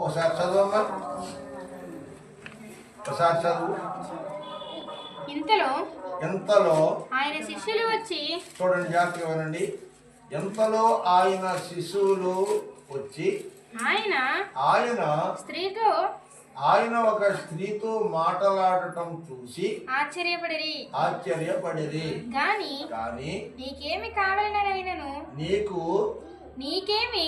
ఒకసారి చదువమ్మా, ఒకసారి చదువు. ఇంతలో ఆయన శిష్యులు వచ్చి, చూడండి జాగ్రత్తగా వినండి, ఎంతలో ఆయన శిశువులు వచ్చి ఆయన ఒక స్త్రీతో మాట్లాడటం చూసి ఆశ్చర్యపడిరి. గాని నీకేమి కావాలనైనను నీకేమి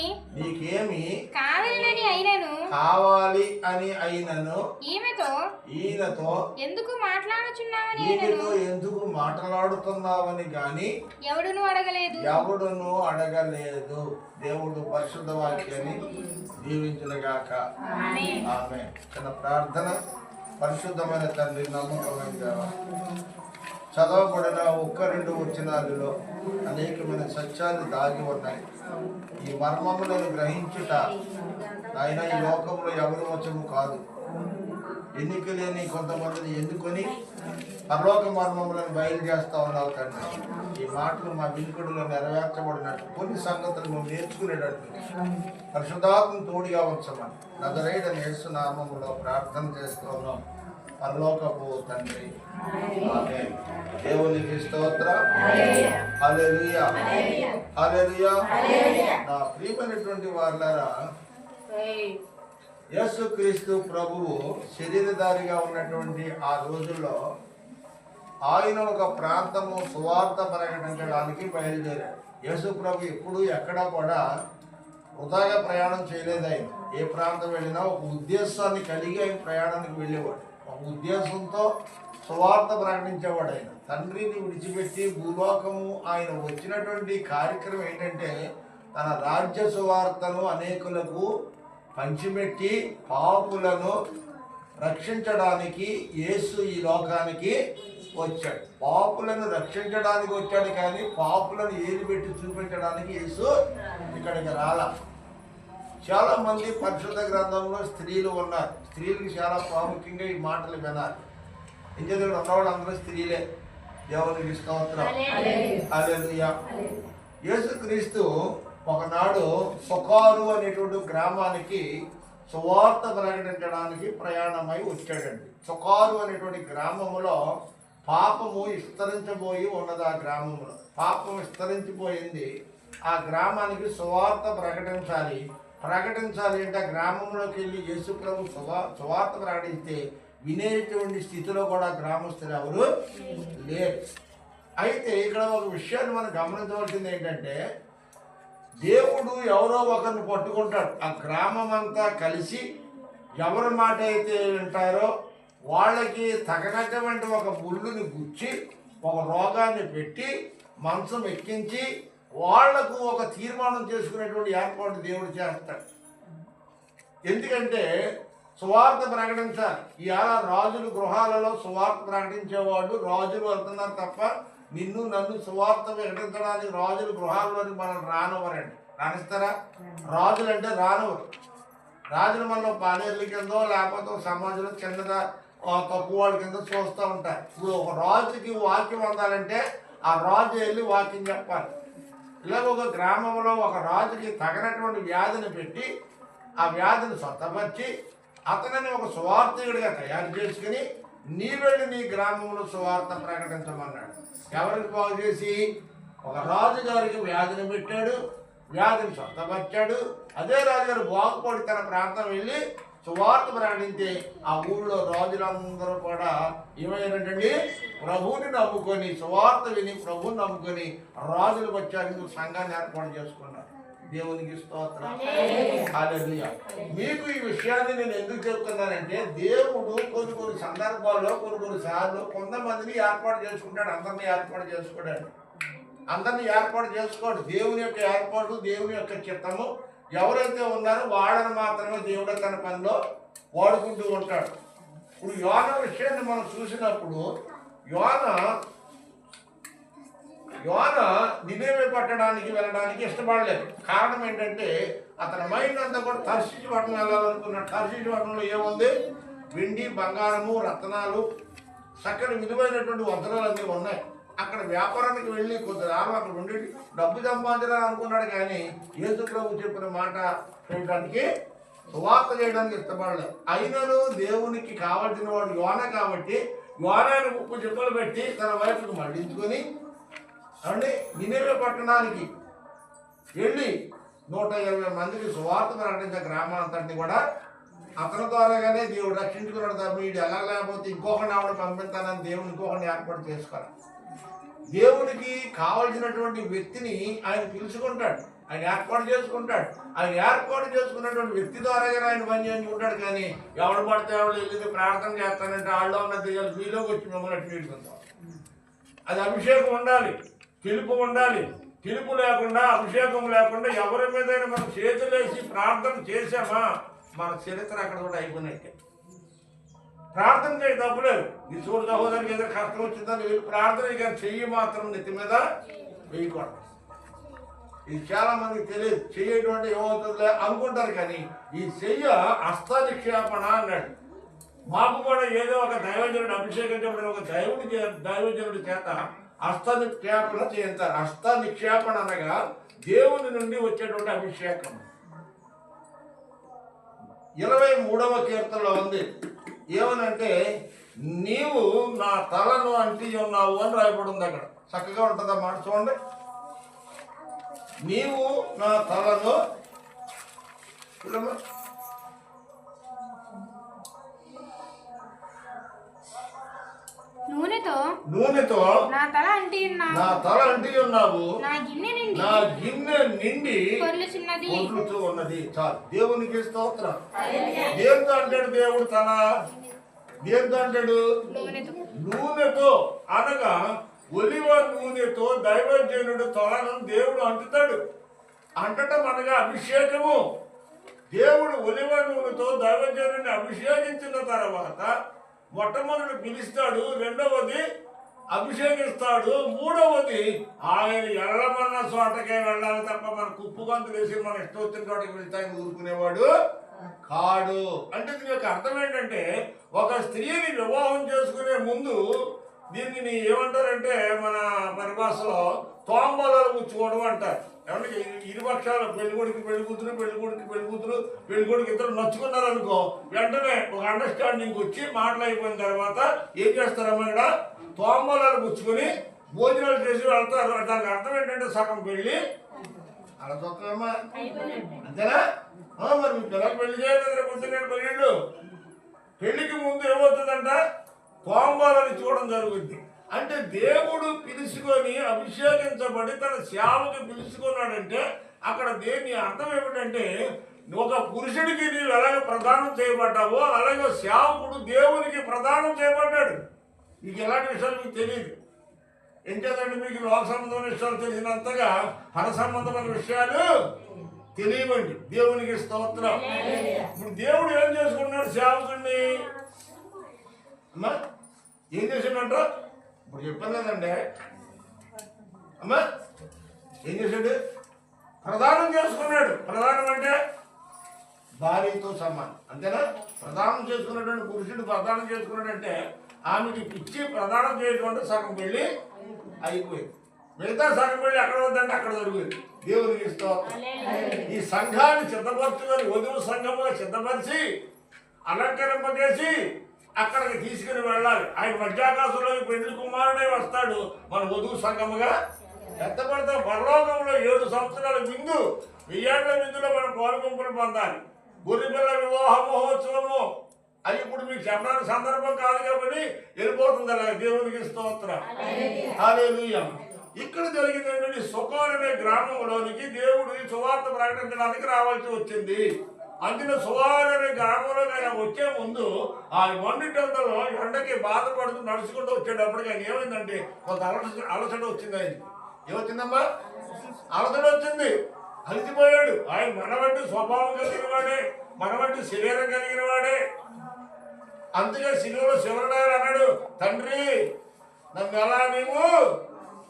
కావాలి అని అయినను ఈయనతో ఎందుకు మాట్లాడుతున్నావని గాని ఎవడును అడగలేదు. దేవుడు పరిశుద్ధ వాక్యాన్ని దీవించునుగాక. ఆమేన్. చిన్న ప్రార్థన. పరిశుద్ధమైన తండ్రి, నమ్మకమైన దేవా, చదవబడిన 1-2 వచనాలలో అనేకమైన సత్యాలు దాగి ఉన్నాయి. ఈ మర్మములను గ్రహించుట ఆయన ఈ లోకంలో ఎవరి వచము కాదు. ఎన్నిక లేని కొంతమందిని ఎన్నుకొని పరలోక మర్మములను బయలుదేస్తా ఉన్నావు తండ్రి. ఈ మాటలు మా వినికుడిలో నెరవేర్చబడినట్టు కొన్ని సంగతులు మేము నేర్చుకునేటట్టు పరిశుద్ధాత్మ తోడిగా ఉంచమని నజరేయుడైన యేసు నామములో ప్రార్థన చేస్తూ ఉన్నాం పరలోకపు తండ్రి. ఆమేన్. దేవునికి స్తోత్రం. హల్లెలూయా, హల్లెలూయా. నా ప్రియమైనటువంటి వారులారా, యేసుక్రీస్తు ప్రభువు శరీరధారిగా ఉన్నటువంటి ఆ రోజుల్లో ఆయన ఒక ప్రాంతము సువార్త ప్రకటించడానికి బయలుదేరాడు. యేసు ప్రభు ఎప్పుడు ఎక్కడా కూడా వృధాగా ప్రయాణం చేయలేదు. ఆయన ఏ ప్రాంతం వెళ్ళినా ఒక ఉద్దేశాన్ని కలిగి ఆయన ప్రయాణానికి వెళ్ళేవాడు. ఒక ఉద్దేశంతో సువార్త ప్రకటించేవాడు. ఆయన తండ్రిని విడిచిపెట్టి భూలోకము ఆయన వచ్చినటువంటి కార్యక్రమం ఏంటంటే తన రాజ్య సువార్తను అనేకులకు పంచిపెట్టి పాపులను రక్షించడానికి యేసు ఈ లోకానికి వచ్చాడు. పాపులను రక్షించడానికి వచ్చాడు, కానీ పాపులను ఏది పెట్టి చూపించడానికి యేసు ఇక్కడికి రాలా. చాలా మంది పరిశుద్ధ గ్రంథంలో స్త్రీలు ఉన్నారు. స్త్రీలకు చాలా ప్రాముఖ్యంగా ఈ మాటలు వినాలి. ఇంజనీర్ ఉన్నవాళ్ళు అందరూ స్త్రీలే. దేవునికి స్తోత్రం. హల్లెలూయా. యేసుక్రీస్తు ఒకనాడు సుకారు అనేటువంటి గ్రామానికి సువార్త ప్రకటించడానికి ప్రయాణమై వచ్చాడండి. సుకారు అనేటువంటి గ్రామములో పాపము విస్తరించబోయి ఉన్నది. ఆ గ్రామంలో పాపం విస్తరించిపోయింది. ఆ గ్రామానికి సువార్త ప్రకటించాలి అంటే ఆ గ్రామంలోకి వెళ్ళి యేసు ప్రభు సువార్త ప్రకటిస్తే వినేటువంటి స్థితిలో కూడా గ్రామస్తులు ఎవరు లేరు. అయితే ఇక్కడ ఒక విషయాన్ని మనం గమనించవలసింది ఏంటంటే, దేవుడు ఎవరో ఒకరిని పట్టుకుంటాడు. ఆ గ్రామం అంతా కలిసి ఎవరి మాట అయితే వింటారో వాళ్ళకి తగినటువంటి ఒక ముళ్ళుని గుచ్చి ఒక రోగాన్ని పెట్టి మంచం ఎక్కించి వాళ్లకు ఒక తీర్మానం చేసుకునేటువంటి ఏర్పాటు దేవుడు చేస్తాడు. ఎందుకంటే సువార్త ప్రకటించాలి. ఇవాళ రాజుల గృహాలలో సువార్త ప్రకటించేవాడు రాజులు వెళ్తున్నారు తప్ప నిన్ను నన్ను సువార్త ప్రకటించడానికి రాజుల గృహాల్లోని మనం రానివ్వరండి. రాణిస్తారా? రాజులు అంటే రానివ్వరు. రాజులు మనం పాలేర్ల కిందో లేకపోతే సమాజంలో కింద తక్కువ వాళ్ళ కింద చూస్తూ ఉంటారు. ఇప్పుడు ఒక రాజుకి వాక్యం అందాలంటే ఆ రాజు వెళ్ళి వాక్యం చెప్పాలి. ఇలాగ ఒక గ్రామంలో ఒక రాజుకి తగినటువంటి వ్యాధిని పెట్టి ఆ వ్యాధిని స్వతపరిచి అతనిని ఒక సువార్తికుడిగా తయారు చేసుకుని నీ వెళ్ళి నీ గ్రామంలో సువార్త ప్రకటించమన్నాడు. ఎవరికి బాగు చేసి? ఒక రాజుగారికి వ్యాధిని పెట్టాడు, వ్యాధిని స్వతపరిచాడు. అదే రాజుగారు బాగుపడి తన ప్రాంతం వెళ్ళి సువార్త ప్రకటించి ఆ ఊళ్ళో రాజులందరూ కూడా ఏమైనారంటండి, ప్రభువుని నమ్ముకొని సువార్త విని ప్రభువుని నమ్ముకొని రాజులు వచ్చారు, సంఘాన్ని ఏర్పాటు చేసుకున్నారు. దేవునికి స్తోత్రం. హల్లెలూయా. మీకు ఈ విషయాన్ని నేను ఎందుకు చెప్తున్నానంటే, దేవుడు కొన్ని సందర్భాల్లో కొన్ని సార్లు కొంతమందిని ఏర్పాటు చేసుకుంటాడు. అందరినీ ఏర్పాటు చేసుకోడు. దేవుని యొక్క ఏర్పాటు, దేవుని యొక్క చిత్తము ఎవరైతే ఉన్నారో వాళ్ళని మాత్రమే దేవుడు తన పనిలో వాడుకుంటూ ఉంటాడు. ఇప్పుడు యోన విషయాన్ని మనం చూసినప్పుడు యోన నినేవే పట్టడానికి వెళ్ళడానికి ఇష్టపడలేదు. కారణం ఏంటంటే అతని మైండ్ అంతా కూడా తర్షీషు పట్టణం వెళ్ళాలనుకున్నాడు. తర్షీషు పట్టణంలో ఏముంది? వెండి, బంగారము, రత్నాలు, చక్కటి విలువైనటువంటి వజ్రాలన్నీ ఉన్నాయి. అక్కడ వ్యాపారానికి వెళ్ళి కొద్ది రాను అక్కడ ఉండి డబ్బు సంపాదించాలని అనుకున్నాడు. కానీ యేసు ప్రభు చెప్పిన మాట చేయడానికి సువార్త చేయడానికి ఇష్టపడలేదు. అయినను దేవునికి కావాల్సిన వాడు యోన కాబట్టి యోనాను ముప్పు చెప్పులు పెట్టి తన వైపుకు మళ్లించుకొని అంటే నినివే పట్టణానికి వెళ్ళి 120 మందికి సువార్త ప్రకటించే గ్రామాలంతటిని కూడా అతని ద్వారాగానే దేవుడు రక్షించుకున్నాడు. తప్ప వీడు ఎలా లేకపోతే ఇంకొకరిని ఆవిడ పంపిస్తానని దేవుడు ఇంకొకరిని ఏర్పాటు చేసుకోవాలి. దేవునికి కావలసినటువంటి వ్యక్తిని ఆయన పిలుచుకుంటాడు, ఆయన ఏర్పాటు చేసుకుంటాడు. ఆయన ఏర్పాటు చేసుకున్నటువంటి వ్యక్తి ద్వారాగానే ఆయన పని చేసుకుంటాడు. కానీ ఎవడు పడితే ఎవరు వెళ్ళి ప్రార్థన చేస్తానంటే వాళ్ళు ఉన్న దెయ్యాలు మీలోకి వచ్చి మిమ్మల్ని అట్టు తీసుకుంటాం. అది అభిషేకం ఉండాలి, పిలుపు ఉండాలి. పిలుపు లేకుండా అభిషేకం లేకుండా ఎవరి మీదైనా మనం చేతులేసి ప్రార్థన చేసామా మన చరిత్ర అక్కడ కూడా అయిపోయినట్టే. ప్రార్థన చేయ తప్పులేదు. నీ చూడు సహోదరికి ఏదైనా కష్టం వచ్చిందని వీళ్ళు ప్రార్థన కానీ చెయ్యి మాత్రం నెత్తి మీద వేయకూడదు. ఇది చాలా మందికి తెలియదు. చెయ్యేటువంటి ఏమవుతుందిలే అనుకుంటారు. కానీ ఈ చెయ్య హస్త నిక్షేపణ అన్నాడు. మాకు కూడా ఏదో ఒక దైవజనుడు అభిషేకించబడిన ఒక దైవజనుడి చేత హస్త నిక్షేపణ చేస్తారు. హస్త నిక్షేపణ అనగా దేవుని నుండి వచ్చేటువంటి అభిషేకం. 23వ కీర్తనలో ఉంది. ఏమనంటే నీవు నా తలను అంటి ఉన్నావు అని రాయబడి ఉంది. అక్కడ చక్కగా ఉంటుందా మాట చూడండి. నీవు నా తలను నూనెతో నా తల అంటి ఉన్నావు, నా గిన్నె నిండి పొర్లుతూ ఉన్నది. చాలు. దేవునికి స్తోత్రం. దేంతో అంటాడు దేవుడు తల? దేంతో అంటాడు? నూనెతో అనగా ఒలివ నూనెతో దైవజనుడు తలను దేవుడు అంటుతాడు. అంటటం అనగా అభిషేకము. దేవుడు ఒలివ నూనెతో దైవజనుడిని అభిషేకించిన తర్వాత మొట్టమొదటి పిలుస్తాడు, రెండవది అభిషేకిస్తాడు, మూడవది ఆయన ఎల్లమన్న చోటకే వెళ్ళాలి తప్ప మన కుప్పు గంతులు వేసి మన ఇష్టం వచ్చిన చోటకి వెళ్తాయని ఊరుకునేవాడు కాడు. అంటే దీని యొక్క అర్థం ఏంటంటే ఒక స్త్రీని వివాహం చేసుకునే ముందు దీన్ని ఏమంటారంటే మన పరిభాషలో తోంబలాలు పుచ్చుకోవడం అంటారు. ఏమంటే ఇరుపక్షాలు పెళ్ళికొడికి పెళ్ళికొడుకు ఇద్దరు నచ్చుకున్నారనుకో వెంటనే ఒక అండర్స్టాండింగ్ వచ్చి మాటలైపోయిన తర్వాత ఏం చేస్తారమ్మా ఇక్కడ తోంబలాలు పుచ్చుకొని భోజనాలు చేసి వెళ్తారు. దానికి అర్థం ఏంటంటే సగం పెళ్ళి అలా చూస్తామమ్మా అంతేనా? మరి మీ పిల్లలు పెళ్లి చేయలేదు పొద్దున్న పెళ్ళిళ్ళు. పెళ్లికి ముందు ఏమవుతుందంట తోంబలాలు చూడడం జరుగుద్ది. అంటే దేవుడు పిలుచుకొని అభిషేకించబడి తన సేవకు పిలుచుకున్నాడంటే అక్కడ దేని అర్థం ఏమిటంటే ఒక పురుషుడికి నీవు ఎలాగ ప్రదానం చేయబడ్డావో అలాగే సేవకుడు దేవునికి ప్రదానం చేయబడ్డాడు. మీకు ఎలాంటి విషయాలు మీకు తెలియదు. ఏం చేద్దంటే మీకు లోక సంబంధమైన విషయాలు తెలిసినంతగా పర సంబంధమైన విషయాలు తెలియవండి. దేవునికి స్తోత్రం. ఇప్పుడు దేవుడు ఏం చేసుకున్నాడు సేవకుడిని? అమ్మా ఏం చేసిండంట? ఇప్పుడు చెప్పాను కదండి అమ్మా, ఏం చేశాడు? ప్రదానం చేసుకున్నాడు. ప్రదానం అంటే భార్యతో సమానం, అంతేనా? ప్రదానం చేసుకున్నటువంటి పురుషుడు ప్రదానం చేసుకున్నాడంటే ఆమెకి పిచ్చి ప్రదానం చేయటువంటి సగం పెళ్ళి అయిపోయింది. మిగతా సగం పెళ్ళి ఎక్కడ వద్దంటే అక్కడ జరుగుతుంది. దేవునికి స్తోత్రం. ఈ సంఘాన్ని సిద్ధపరచుకొని వధువు సంఘముగా సిద్ధపరిచి అలంకరింపజేసి అక్కడికి తీసుకుని వెళ్ళాలి. ఆయన మధ్యాకాశంలో పెళ్లి కుమారుడే వస్తాడు. మన వధువు సంఘముగా ఎత్తపడతాం. పరలోకంలో 7 సంవత్సరాల విందు, 1000 ఏళ్ల విందులో మనం పాల్గొంపులు పొందాలి. గొర్రెపిల్ల వివాహ మహోత్సవము అది ఇప్పుడు మీకు చెప్పడానికి సందర్భం కాదు కాబట్టి వెళ్ళిపోతుంది. అలా దేవునికి స్తోత్రం. హల్లెలూయా. ఇక్కడ జరిగిందంటే సుకోర్ అనే గ్రామంలోనికి దేవుడు సువార్త ప్రకటించడానికి రావాల్సి వచ్చింది. అందులో సువార్ అనే గ్రామంలో ఆయన వచ్చే ముందు ఆ వండిటంలో ఎండకి బాధపడుతూ నడుచుకుంటూ వచ్చేటప్పటికి ఆయన ఏమైందంటే కొంత అలసట వచ్చింది. ఆయన ఏమొచ్చిందమ్మా? అలసట వచ్చింది. అలసిపోయాడు. ఆయన మన వంటి స్వభావం కలిగిన వాడే, మన వంటి శరీరం కలిగిన వాడే. అందుకే శిలువలో శివనారాయణ అన్నాడు, తండ్రి నన్ను ఎలా నీవు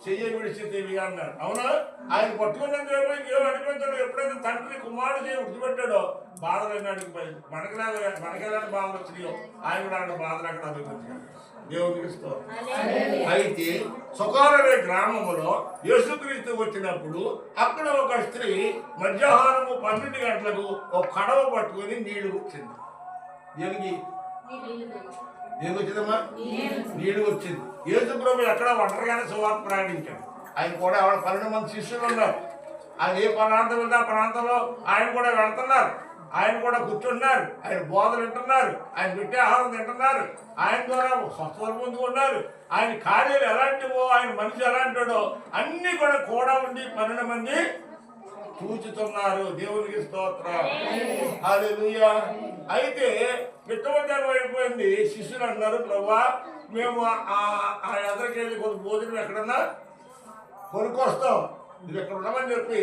చెయ్యి విడిచితివి అన్నాడు. అవునా? ఆయన పట్టుకున్నంత ఏం అనిపించాడు. ఎప్పుడైతే తండ్రి కుమారుడు చేయి విడిచిపెట్టాడో బాధలు అడిగిపోయింది. మనకెలాంటి బాధలు వచ్చినాయో ఆయన కూడా అలాంటి బాధలు అక్కడ అనుభవించాడు. దేవునికి స్తోత్రం. అయితే సుకార్ అనే గ్రామంలో యేసుక్రీస్తు వచ్చినప్పుడు అక్కడ ఒక స్త్రీ మధ్యాహ్నము 12 గంటలకు ఒక కడవ పట్టుకుని నీళ్లు వచ్చింది. దేనికి వచ్చిందమ్మా? నీళ్లు వచ్చింది. యేసు ప్రభు ఎక్కడ ఒంటరిగానే సువార్త ప్రయాణించాడు. ఆయన కూడా 12 మంది శిష్యులు ఉన్నారు. ఆయన ఏ ప్రాంతం వెళ్తే ఆ ప్రాంతంలో ఆయన కూడా వెళ్తున్నారు. ఆయన కూడా కూర్చుంటున్నారు. ఆయన బోధలు వింటున్నారు. ఆయన పెట్టే ఆహారం తింటున్నారు. ఆయన ద్వారా స్వస్థతలు పొందుకున్నారు. ఆయన కార్యాలు ఎలాంటివో, ఆయన మనిషి ఎలాంటిడో అన్ని కూడా ఉండి 12 మంది చూచుతున్నారు. దేవునికి స్తోత్రం. హల్లెలూయా. అయితే మిట్టమధ్యాహ్నం అయిపోయింది. శిష్యులు అన్నారు, ప్రభువా మేము ఆ ఎదరికెళ్ళి కొంత భోజనం ఎక్కడన్నా కొనుక్కొస్తాం, ఇది ఎక్కడ ఉన్నామని చెప్పి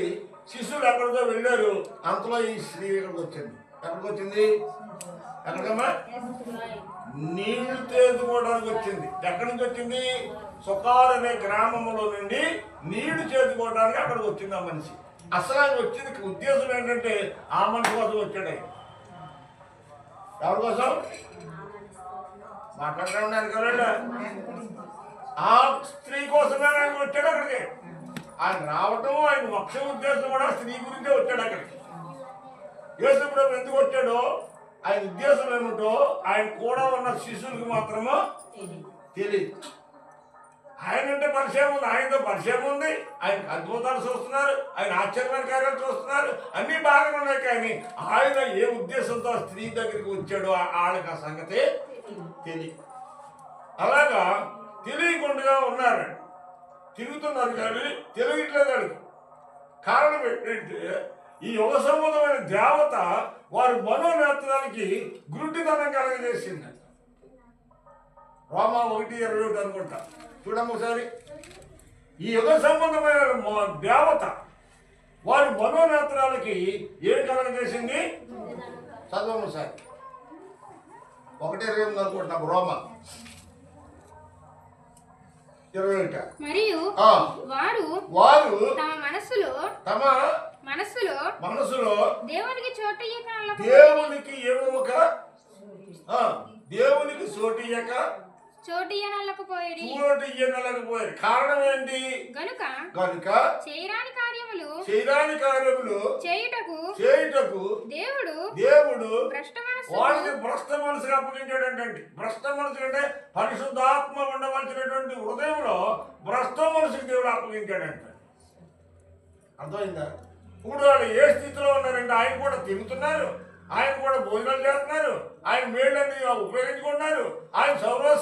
శిష్యులు ఎక్కడికో వెళ్ళారు. అంతలో ఈ స్త్రీ ఇక్కడికి వచ్చింది. ఎక్కడికి వచ్చింది? ఎక్కడికమ్మా? నీళ్లు చేదుకోవడానికి వచ్చింది. ఎక్కడి నుంచి వచ్చింది? సుకార్ అనే గ్రామంలో నుండి నీళ్లు చేదుకోవడానికి అక్కడికి వచ్చింది ఆ మనిషి. అసలు ఆయన వచ్చింది ఉద్దేశం ఏంటంటే ఆ మనిషి కోసం వచ్చాడు. ఆయన ఎవరి కోసం మాట్లాడుతున్నాను కదండి. ఆ స్త్రీ కోసమే ఆయన వచ్చాడు అక్కడికి. ఆయన రావటం, ఆయన ముఖ్య ఉద్దేశం కూడా స్త్రీ గురించే వచ్చాడు అక్కడికి. యేసు ప్రభు ఎందుకు వచ్చాడో, ఆయన ఉద్దేశం ఏమిటో ఆయన కూడా ఉన్న శిష్యులకు మాత్రమో తెలియదు. ఆయన అంటే పరిచయం ఉంది, ఆయనతో పరిచయం ఉంది. ఆయన అద్భుతాలు చూస్తున్నారు, ఆయన ఆశ్చర్యమైన కార్యాలు చూస్తున్నారు, అన్ని బాగానే ఉన్నాయి. కానీ ఆయన ఏ ఉద్దేశంతో స్త్రీ దగ్గరికి వచ్చాడో వాళ్ళకి ఆ సంగతి తెలియదు. అలాగా తెలియకుండా ఉన్నారు, తిరుగుతున్నారు కానీ తెలియట్లేదు వాళ్ళకి. కారణం ఏంటంటే ఈ యుగ సంబంధమైన దేవత వారి మనోనేత్రానికి గుడ్డితనం కలగజేసింది. రోమా 1:21 అనుకుంటా. చూడమ్మ ఒకసారి. ఈ యుగ సంబంధమైన దేవత వారి మనోనేత్రాలకి ఏం కలగజేసింది? చదవము సార్. 1:28 అనుకుంటున్నాం. రోమా 21. మరియు వారు తమ మనస్సులో దేవునికి చోటియ్యనల్లకపోయేది. కారణం ఏంటి? గనుక చేయరాని కార్యములు చేయుటకు దేవుడు వాడికి భ్రష్ట మనసుగా అప్పగించాడంటండి. భ్రష్ట మనసు అంటే పరిశుద్ధాత్మ ఉండవలసినటువంటి హృదయంలో భ్రష్ట మనసుకి దేవుడు అప్పగించాడంట. అర్థమైందా? ఇప్పుడు వాళ్ళు ఏ స్థితిలో ఉన్నారంటే ఆయన కూడా తిరుగుతున్నారు, ఆయన కూడా భోజనాలు చేస్తున్నారు, ఆయన మేళ్ళని ఉపయోగించుకుంటున్నారు, ఆయన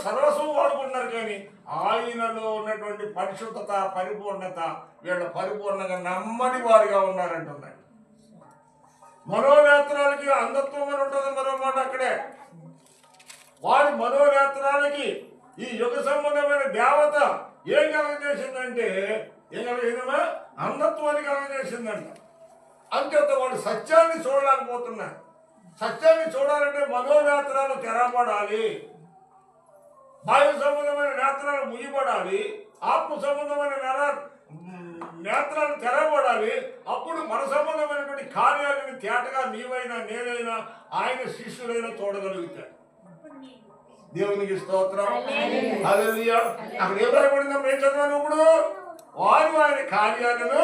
సర్వస్వం వాడుకుంటున్నారు. కానీ ఆయనలో ఉన్నటువంటి పరిశుద్ధత, పరిపూర్ణత వీళ్ళ పరిపూర్ణంగా నమ్మని వారిగా ఉన్నారంటున్నాడు. మనోనేత్రాలకి అంధత్వం అని ఉంటుంది మరో మాట అక్కడే. వారి మనోనేత్రాలకి ఈ యుగ సంబంధమైన దేవత ఏం కలగజేసిందంటే, ఏం కలిగిందమ్మా? అంధత్వాన్ని కలగజేసిందంట. అంచేత వాళ్ళు సత్యాన్ని చూడలేకపోతున్నారు. సత్యాన్ని చూడాలంటే మనోనేత్రాలు తెరపడాలి, బాహ్య సంబంధమైన నేత్రాలు ముయ్యబడాలి, ఆత్మ సంబంధమైన నేత్రాలు తెరవబడాలి. అప్పుడు మన సంబంధమైనటువంటి కార్యాలను తేటగా నీవైనా నేనైనా ఆయన శిష్యులైనా చూడగలుగుతాడు. దేవునికి స్తోత్రం. హల్లెలూయా. అక్కడ ఏం రాయబడిందో మేము చదివాను. ఇప్పుడు వారు ఆయన కార్యాలను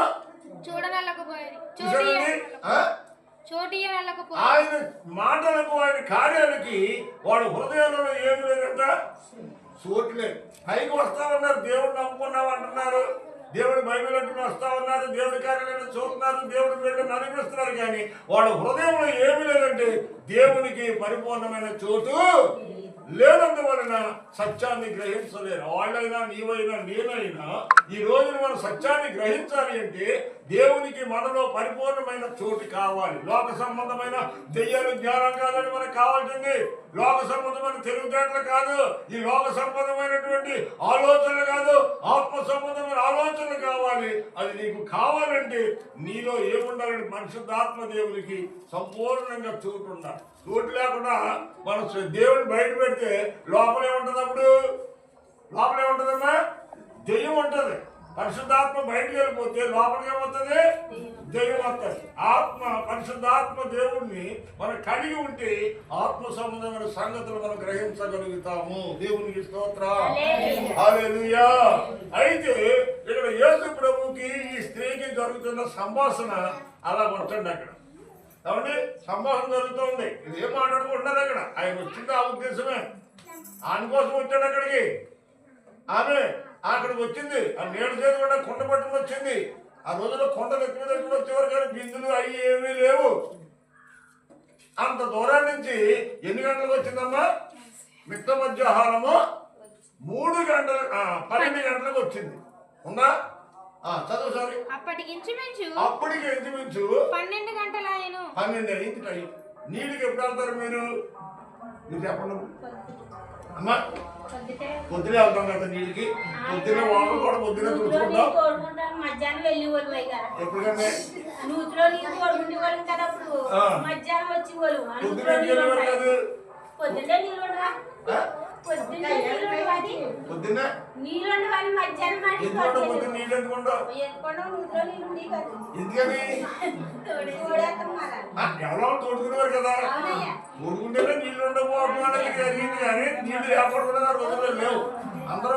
ఆయన మాటలకు, ఆయన కార్యాలకి వాళ్ళ హృదయంలో ఏమి లేదంట, చోటు లేదు. పైకి వస్తా ఉన్నారు, దేవుడు నమ్ముకున్నావు అంటున్నారు, దేవుడు బైబిల్ అంటున్నా వస్తా ఉన్నారు, దేవుడి కార్యాలను చూస్తున్నారు, దేవుడి వీళ్ళని అనిపిస్తున్నారు. కానీ వాళ్ళ హృదయంలో ఏమి లేదంటే దేవునికి పరిపూర్ణమైన చోటు లేనందువలన సత్యాన్ని గ్రహించలేరు. వాళ్ళైనా నీవైనా నేనైనా ఈ రోజున మనం సత్యాన్ని గ్రహించాలి అంటే దేవునికి మనలో పరిపూర్ణమైన చోటు కావాలి. లోక సంబంధమైన దెయ్యాలు జ్ఞానం కాదని మనకు కావాల్సింది. లోక సంబంధమైన తెలివితేటలు కాదు, ఈ లోక సంబంధమైనటువంటి ఆలోచనలు కాదు, ఆత్మ సంబంధమైన ఆలోచనలు కావాలి. అది నీకు కావాలంటే నీలో ఏముండాలంటే పరిశుద్ధాత్మ దేవునికి సంపూర్ణంగా చోటు ఉండాలి. చోటు లేకుండా మనం దేవుని బయట పెడితే లోపలే ఉంటుంది. అప్పుడు లోపలే ఉంటుందమ్మా, దెయ్యం ఉంటుంది. పరిశుద్ధాత్మ బయటికి వెళ్ళిపోతే లోపలికి ఏమవుతుంది? దెయ్యం వస్తుంది. పరిశుద్ధాత్మ దేవుణ్ణి మనం కలిగి ఉంటే ఆత్మ సంబంధమైన సంగతులు మనం గ్రహించగలుగుతాము. దేవునికి స్తోత్రం. హల్లెలూయా. అయితే ఇక్కడ యేసు ప్రభువుకి ఈ స్త్రీకి జరుగుతున్న సంభాషణ అలా ఉంచండి. అక్కడ కాబట్టి సంభాషణ జరుగుతుంది. ఇది ఏం మాట్లాడుకుంటున్నారు అక్కడ? ఆయన వచ్చింది ఆ ఉద్దేశమే. ఆయన కోసం వచ్చాడు అక్కడికి. ఆమె అక్కడికి వచ్చింది. ఆ నేడు చేతి కూడా కుండ పట్టుకుని వచ్చింది. ఆ రోజుల్లో కొండలు ఎక్కువ దగ్గర వచ్చేవారు కానీ బిందులు అవి ఏమీ లేవు. అంత దూరం నుంచి ఎన్ని గంటలకు వచ్చిందమ్మా? మిట్ట మధ్యాహ్నము 3 గంటలు 12 గంటలకు వచ్చింది. ఉందా? చదువు సారి. అప్పటికి ఇంచుమించు 12 గంటలాయెను. 12 అయింది టైం. నీళ్ళకి ఎప్పుడు వెళ్తారు మీరు చెప్పండి అమ్మా. పొద్దునే వెళ్తాం కదా నీళ్ళకి. పొద్దున్న వాటర్ కూడా పొద్దున్న చూసుకుంటాం. మధ్యాహ్నం వెళ్ళి వాళ్ళు ఎప్పుడుకంటే నూతిలో నీళ్ళు తోడుకునే వాళ్ళం కదా. అప్పుడు మధ్యాహ్నం వచ్చి వాళ్ళు పొద్దునే వెళ్ళేవారు కాదు. పొద్దున్నే నీళ్ళు ఉండవా? పొద్దున్నే నీళ్ళు ఉండవాలి. పొద్దున్నే నీళ్ళు ఉండవాలి. మధ్యాహ్నం పొద్దున్న నీళ్ళు ఎందుకుంటావు? నూతిలో నీళ్ళు ఉండి కదా. ఎందుకని? ఎవరో తోడుకునేవారు కదా. తోడుకుంటేనే నీళ్ళు ఉండకపోవడం అనేది జరిగింది కానీ నీళ్ళు లేకపోవడం రోజుల్లో లేవు. అందరూ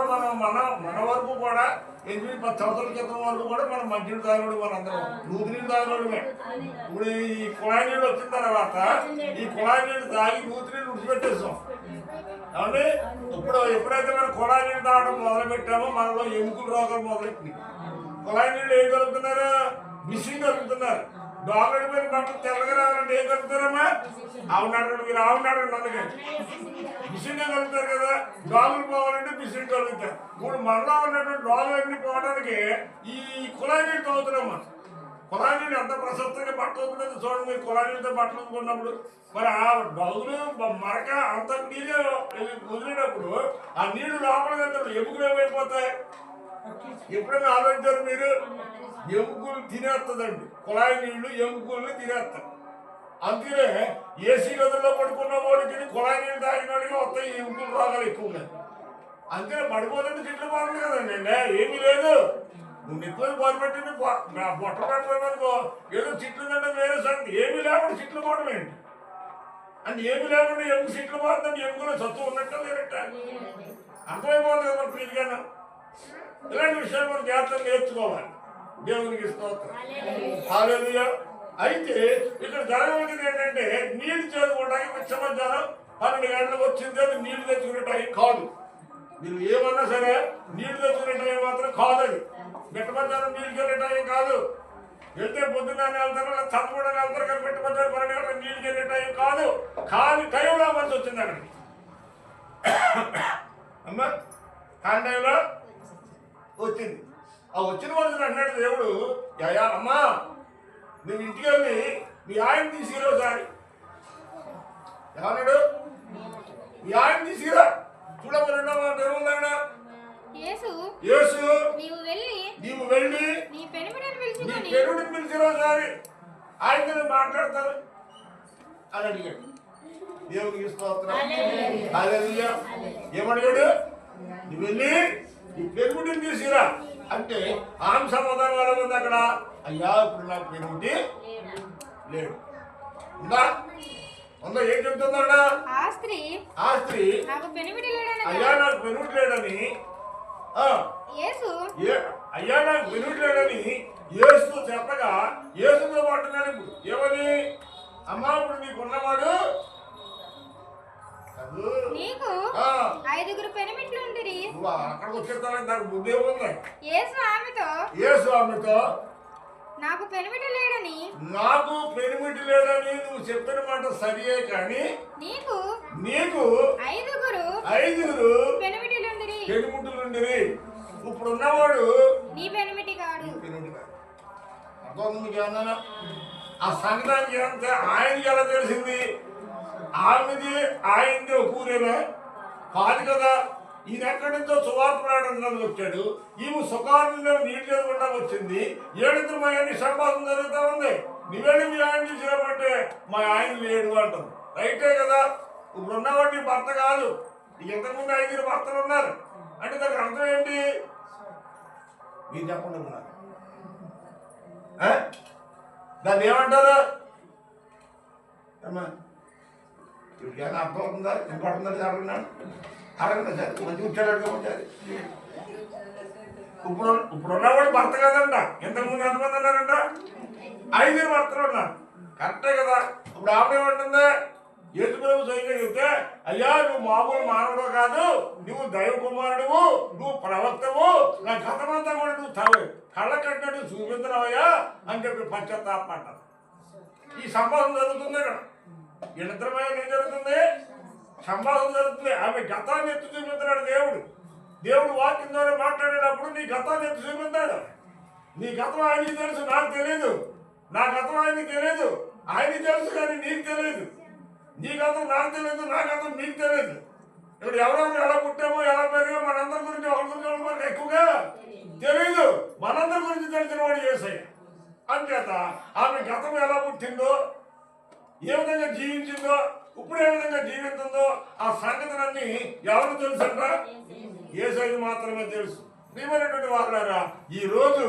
మన వరకు కూడా 8-10 సంవత్సరాల క్రితం వరకు కూడా మనం మంచి తాగడు. మనందరం నూతి నీళ్ళు తాగడమే. ఇప్పుడు ఈ కుళాయి నీళ్ళు వచ్చిన తర్వాత ఈ కుళాయి నీళ్ళు తాగి నూతి నీళ్ళు విడిచిపెట్టేస్తాం. కాబట్టి ఇప్పుడు ఎప్పుడైతే మనం కుళాయి నీళ్ళు తాగడం మొదలు పెట్టామో మనలో ఎముకల రోగాలు మొదలెట్టినాయి. కుళాయి నీళ్ళు ఏం కలుగుతున్నారు? మిషన్ కలుగుతున్నారు. డాక్టర్ మీద బట్టలు తెల్లగా రావాలంటే ఏం కలుగుతారమ్మా? అవునాడు మీరు అవునాడు అందుకే మిషన్ కలుగుతారు కదా. డాగులు పోవాలంటే మిషన్ కలుగుతారు. ఇప్పుడు మనలో ఉన్నటువంటి డాగులన్నీ పోవడానికి ఈ కుళాయి నీళ్ళు తాగుతున్నామా. కుళాయి నీళ్ళు ఎంత ప్రశస్తంగా బట్టలు అవుతుందో చూడండి. మీరు కుళాయి నీళ్ళతో బట్టలు అనుకున్నప్పుడు మరి ఆ డాగులు మరక అంత నీళ్ళు వదిలేటప్పుడు ఆ నీళ్లు లోపలికి వెళ్తారు. ఎముకలు ఏమైపోతాయి? ఎప్పుడైనా ఆలోచించారు మీరు? ఎముకలు తినేస్తుందండి. కుళాయి నీళ్లు ఎముకల్ని తినేస్తాయి. అందుకనే ఏసీ గదుల్లో పడుకున్న వాడికి కుళాయి నీళ్ళు తాగిన వాడికి వస్తాయి ఎముకలు రోగాలు ఎక్కువ. అందుకనే పడిపోతుంది చిట్లు బాగుంది కదండి. ఏమీ లేదు. నువ్వు నిత్యం బాధపెట్టింది బొట్ట పెట్టలేదనుకో ఏదో చిట్లు కంటే వేరే సంగతి. ఏమీ లేకుండా చిట్లు పోవడం ఏంటి అంటే ఏమీ లేకుండా ఎముక చిట్లు పోతుందంటే ఎముకలో సత్తు ఉన్నట్ట లేనట్ట అర్థమైపోతుంది కదా. మనకు ఇదిగాను ఇలాంటి విషయాలు మనం జాగ్రత్తగా నేర్చుకోవాలి. దేవునికి స్తోత్రం. హల్లెలూయా. అయితే ఇక్కడ జరగవలసింది ఏంటంటే నీళ్లు చేరుకోవడానికి మిట్ట మధ్యాహ్నం 12 గంటలకు వచ్చింది. అది నీళ్లు తెచ్చుకునే టైం కాదు. మీరు ఏమన్నా సరే నీళ్లు తెచ్చుకునే టైం మాత్రం కాదు. మిట్ట మధ్యాహ్నం నీళ్ళకి వెళ్ళే టైం కాదు. వెళ్తే పొద్దున్నే వెళ్తారు, చదువుకోవడానికి వెళ్తారు కానీ మిట్ట మధ్యాహ్నం 12 గంటలకు నీళ్ళకి వెళ్ళే టైం కాదు. కానీ టైంలో మంచి వచ్చింది అక్కడికి. అమ్మా కానీ టైంలో వచ్చింది. ఆ వచ్చిన వాళ్ళు అన్నాడు దేవుడు, యా అమ్మా నువ్వు ఇంటికి వెళ్ళి మీ ఆయన తీసుకురా ఒకసారి. ఏమన్నాడు? మీ ఆయన తీసుకురా. చూడమ్మ రెండో మాట ఏముందా? యేసు నీవు వెళ్ళి నీ పెనుడిని పిలిచిరా ఒకసారి. ఆయనతో మాట్లాడతారు అని అడిగాడు. దేవునికి స్తోత్రం. హల్లెలూయా. ఏమడిగాడు? నువ్వు వెళ్ళి నీ పెనుడిని తీసుకురా అంటే ఆమె సమాధానం ఎలా ఉంది అక్కడ? అయ్యా ఇప్పుడు నాకు పెనుడి లేడు. ఉందా? ఉందా? ఏం చెప్తుందా? ఆ స్త్రీ అయ్యా నాకు పెనుడి లేడని అయ్యా నాకు పెనుడి లేడని యేసుతో చెప్పగా యేసుతో పట్టున్నాడు. ఇప్పుడు ఏమని? అమ్మా ఇప్పుడు నీకున్నవాడు నీకు 5 పెనిమిట్లు ఉండిరి. నువ్వు అక్కడికి వచ్చేస్తానని నాకు బుద్ధి ఏముంది? యేసు ఆమెతో నాకు పెనిమిటి లేడని నువ్వు చెప్పిన మాట సరియే కానీ నీకు 5 పెనిమిటిలుండిరి. ఇప్పుడు ఉన్నవాడు నీ పెనిమిటి కాడు. అర్థం మీకు ఏమన్నా? ఆ సంగతానికి ఏమంటే ఆయనకి ఎలా తెలిసింది? ఆయనది ఒక ఊరేనా కాదు కదా. ఈయన ఎక్కడి నుంచో సువార్త ప్రకటనకు వచ్చాడు. ఈమె సుఖాన్ని నీళ్ళు చేయకుండా వచ్చింది. 7 మంది సంపాదన జరుగుతూ ఉంది. నువ్వేళ్ళు మీ ఆయన చూసినామంటే మా ఆయన లేడు అంటారు. రైటే కదా. ఇప్పుడు ఉన్నవాడి భర్త కాదు. ఇంతకుముందు 5 భర్తలు ఉన్నారు అంటే దానికి అర్థం ఏంటి? మీరు చెప్పండి ఉన్నారు దాన్ని ఏమంటారు? వీడికైనా అర్థం అవుతుందా? ఇంపడుతుందని అడుగున్నాను. అడగండి సార్, మంచి కూర్చోడు అడగమంటారు. ఇప్పుడున్నవాడు భర్త కదంట. ఇంతకుముందు ఎంతమంది ఉన్నారంట? 5 భర్తలు ఉన్నారు. కరెక్టే కదా. ఇప్పుడు ఆవిడ ఏమంటుంది? యేసు ప్రభు సైన్యం చెప్తే, అయ్యా నువ్వు మామూలు మానవుడు కాదు, నువ్వు దైవ కుమారుడువు, నువ్వు ప్రవక్తవు, నా గతమంతా కూడా నువ్వు కళ్ళ కట్టినట్టు చూపించరావయ్యా అని చెప్పి పశ్చాత్తాపడ్డారు. ఈ సంభాషణ జరుగుతుంది ఇక్కడ. వీళ్ళిద్దరమైన ఏం జరుగుతుంది? సంభాషణ జరుగుతుంది. ఆమె గతాన్ని ఎత్తి చూపించాడు దేవుడు. దేవుడు వాక్యం ద్వారా మాట్లాడేటప్పుడు నీ గతాన్ని ఎత్తి చూపించాడు. నీ గతం ఆయనకి తెలుసు, నాకు తెలియదు. నా గతం ఆయనకి తెలియదు. ఆయనకి తెలుసు కానీ నీకు తెలియదు. నీ గతం నాకు తెలియదు, నా గతం నీకు తెలియదు. ఇప్పుడు ఎవరెవరు ఎలా పుట్టామో ఎలా పెరిగా మనందరి గురించి ఒకరి గురించి మనకు ఎక్కువగా తెలియదు. మనందరి గురించి తెలిసిన వాడు యేసయ్య. అంచేత ఆమె గతం ఎలా పుట్టిందో, ఏ విధంగా జీవించిందో, ఇప్పుడు ఏ విధంగా జీవిస్తుందో ఆ సంగతులన్నీ ఎవరు తెలుసంట? యేసయ్యకు మాత్రమే తెలుసు. ప్రియమైనటువంటి వారులారా, ఈ రోజు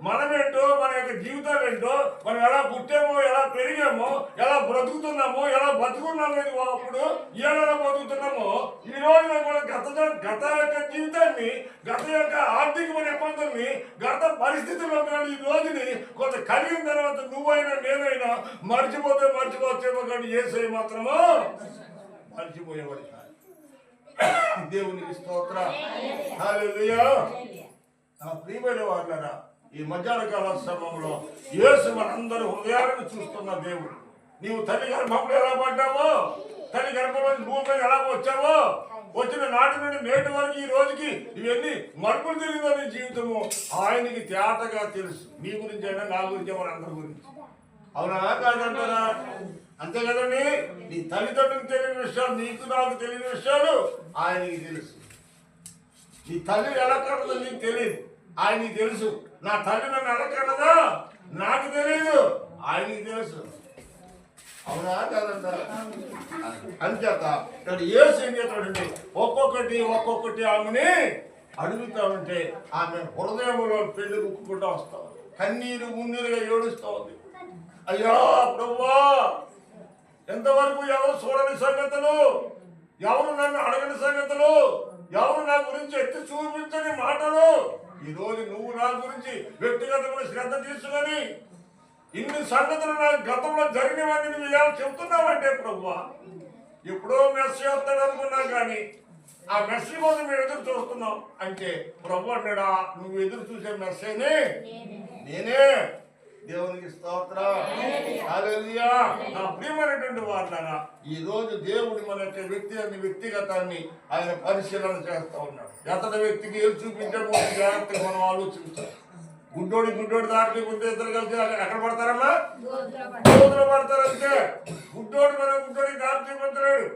మనమేంటో, మన యొక్క జీవితాలు ఏంటో, మనం ఎలా పుట్టామో, ఎలా పెరిగామో, ఎలా బ్రతుకుతున్నామో, ఎలా బతుకున్నామో, అప్పుడు ఎలా బతుకుతున్నామో, ఈ రోజు మన గత యొక్క జీవితాన్ని, గత యొక్క ఆర్థికమైన ఇబ్బందుల్ని, గత పరిస్థితుల్లో ఈ రోజుని కొంత కలిగిన తర్వాత నువ్వైనా నేనైనా మర్చిపోవచ్చేమో కానీ యేసయ్య మాత్రమో మర్చిపోయేవాడు. దేవునికి స్తోత్రం. హల్లెలూయా. నా ప్రియమైన వారులారా, ఈ మధ్యాహ్న కాల సమయంలో యేసు మనందరూ హృదయాలను చూస్తున్న దేవుడు. నీవు తల్లి గర్భంలో ఎలా పడ్డావో, తల్లి గర్భంలో భూమిపై ఎలా వచ్చావో, వచ్చిన నాటి నుండి నేటి వరకు ఈ రోజుకి ఇవన్నీ మలుపులు తిరిగిందో నీ జీవితము ఆయనకి తేటగా తెలుసు. నీ గురించి అయినా నా గురించి మన అందరి గురించి. అవునా కాదంటారా? అంతే కదండి. నీ తల్లిదండ్రులకు తెలియని విషయాలు, నీకు నాకు తెలియని విషయాలు ఆయనకి తెలుసు. నీ తల్లి ఎలా కన్నదో నీకు తెలియదు, ఆయనకి తెలుసు. నా తల్లి నన్ను ఎలా కన్నదో నాకు తెలియదు, ఆయనకి తెలుసు. అవునా కాదంటారా? అంచేత ఇక్కడ యేసు ఏం చేస్తాడంటే ఒక్కొక్కటి ఆమెని అడుగుతా ఉంటే ఆమె హృదయంలో పెళ్లి ముక్కుకుంటూ వస్తావు, కన్నీరు మున్నీరుగా ఏడుస్తూ ఉంది. అయ్యా ప్రభువా, ఎంతవరకు ఎవరు చూడని సంగతులు, ఎవరు నన్ను అడగని సంగతులు, ఎవరు నా గురించి ఎత్తి చూపించని మాటలు, ఈరోజు నువ్వు నా గురించి వ్యక్తిగతమైన శ్రద్ధ తీసుకొని ఇన్ని సంగతులు నా గతంలో జరిగినవన్నీ నువ్వు ఎలా చెబుతున్నావంటే ప్రభువా, ఎప్పుడో మెస్సీ వస్తాడు అనుకున్నాం కానీ ఆ మెస్సీ కోసం మేము ఎదురు చూస్తున్నాం అంటే ప్రభు అన్నాడా, నువ్వు ఎదురు చూసే మెస్సీని నేనే. దేవునికి స్తోత్రం. హల్లెలూయా. నా ప్రియమైనటువంటి వారులారా, ఈ రోజు దేవుడు మన యొక్క వ్యక్తిగతాన్ని ఆయన పరిశీలన చేస్తూ ఉన్నాడు. ఎతడి వ్యక్తికి ఏది చూపించే జాగ్రత్తగా మనం ఆలోచించాలి. గుడ్డోడి దాంట్లో గుడ్డ ఇద్దరు కలిసి ఎక్కడ పడతారమ్మా? గోతులో పడతారు. అంతే. గుడ్డోడికి దారి చూపించలేడు.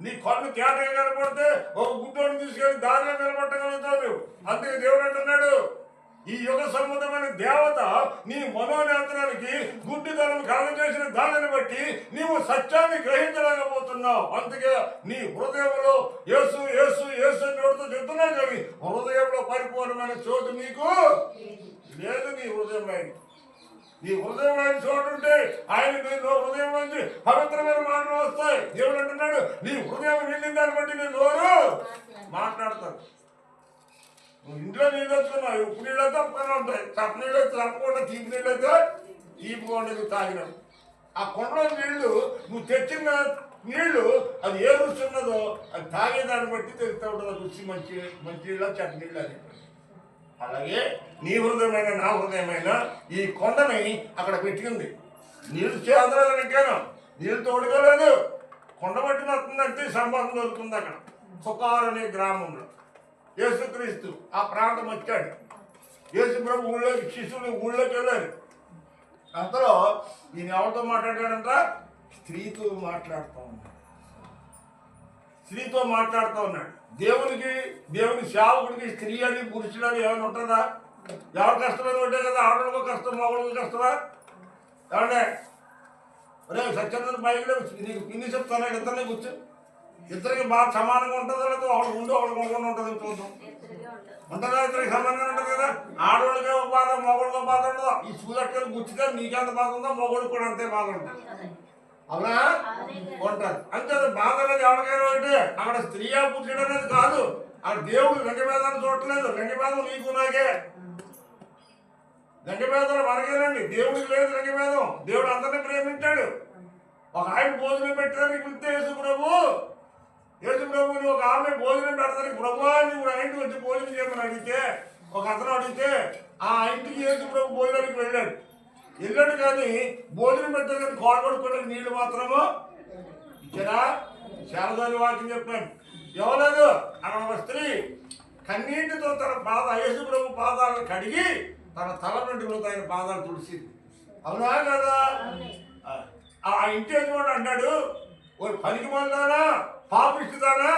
నీ కన్ను తేటగా కనపడితే ఒక గుడ్డోడిని తీసుకెళ్ళి దారిలో నిలబట్టగలుగుతావు. అందుకే దేవుడు అంటున్నాడు, ఈ యుగ సంబంధమైన దేవత నీ మనోనేత్రానికి గుడ్డితనం కలగజేసిన దానిని బట్టి నీవు సత్యాన్ని గ్రహించలేకపోతున్నావు. అందుకే నీ హృదయంలో యేసు యేసు యేసు అని నోటితో చెప్తున్నావు కానీ హృదయంలో పరిపూర్ణమైన చోటు నీకు లేదు. నీ హృదయంలో ఆయన చోటు ఉంటే ఆయన హృదయం నుంచి పవిత్రమైన మాటలు వస్తాయి. దేవుడు అంటున్నాడు, నీ హృదయం నిండిన దాన్ని బట్టి నీ నోరు మాట్లాడతాడు. నువ్వు ఇంట్లో నీళ్ళు వచ్చుకున్నావు, ఉప్పు నీళ్ళు అయితే ఉప్పుగానే ఉంటాయి, చప్ప నీళ్ళు అయితే చప్పకుండా, తీపి నీళ్ళు అయితే తీపిగా ఉండేది తాగినావు. ఆ కొండలో నీళ్లు నువ్వు తెచ్చిన నీళ్లు అది ఏ రుచి ఉన్నదో అది తాగేదాన్ని బట్టి తెలుస్తూ ఉంటుంది రుచి. మంచి నీళ్ళ చెడ్డ నీళ్ళు అని. అలాగే నీ హృదయమైన నా హృదయమైన ఈ కొండని అక్కడ పెట్టింది. నీళ్ళు చేదరాలు ఎక్కాను, నీళ్ళు తోడుకోలేదు, కొండ బట్టి వస్తుందంటే సంబంధం దొరుకుతుంది. అక్కడ సుకార్ అనే గ్రామంలో యేసుక్రీస్తు ఆ ప్రాంతం వచ్చాడు. యేసు ప్రభు ఊళ్ళోకి శిష్యులు ఊళ్ళోకి వెళ్ళారు. అంతలో ఈయన ఎవరితో మాట్లాడాడంట? స్త్రీతో మాట్లాడుతూ ఉన్నాడు. దేవుని సేవకుడికి స్త్రీ అని పురుషులు అని ఏమైనా ఉంటుందా? ఎవరు కష్టమైన ఉంటే కదా, ఆడలకు కష్టం, మగళ్ళకి కష్టమా? ఏమంటే రే సత్యనారాయణ బైక్లో నీకు పిన్ని చెప్తాను, ఇద్దరినే కూర్చో, ఇద్దరికి బాగా సమానంగా ఉంటుందో లేదో ఒకటి ముందు ఒకటి కొనుక్కొని ఉంటుంది చూద్దాం. ఉంటుందా? ఇద్దరికి సమానంగా ఉంటుంది కదా. ఆడవాళ్ళకి ఒక బాధ, మొగోళ్ళకి ఒక బాధ ఉండదు. ఈ సూదట్టుకొని గుచ్చితే నీకెంత బాధ ఉందో మొగోడికి కూడా అంతే బాధ ఉంటుంది. అవునా? ఉంటుంది. అంతే బాధ అనేది ఎవరికైనా అంటే అక్కడ స్త్రీయా పురుషుడు అనేది కాదు. అక్కడ దేవుడు లింగభేదాన్ని చూడట్లేదు. లింగభేదం నీకు నాకే. లింగభేదాలు మనకేనండి, దేవుడికి లేదు లింగభేదం. దేవుడు అందరినీ ప్రేమించాడు. ఒక ఆయన భోజనం పెట్టడానికి పిలిస్తే యేసు ప్రభు నువ్వు ఒక ఆమె భోజనం పెడతానికి ప్రభు నువ్వు ఇంటికి వచ్చి భోజనం చేయమని అడిగితే, ఒక అతను అడిగితే ఆ ఇంటికి యేసు ప్రభు భోజనానికి వెళ్ళాడు కానీ భోజనం పెట్టడానికి కోడబడుకోవడానికి నీళ్లు మాత్రము ఇచ్చారా? శారదాని వాక్యం చెప్పాను. ఎవలేదు అక్కడ ఒక స్త్రీ కన్నీటితో తన యేసు ప్రభు పాదాలను కడిగి తన తల వెంట్రుకలతో ఆయన పాదాలు తుడిసింది. అవునా కదా? ఆ ఇంటి యజమానుడు అంటాడు, ఓ పనికి మందానా, పాపిస్తుదానా,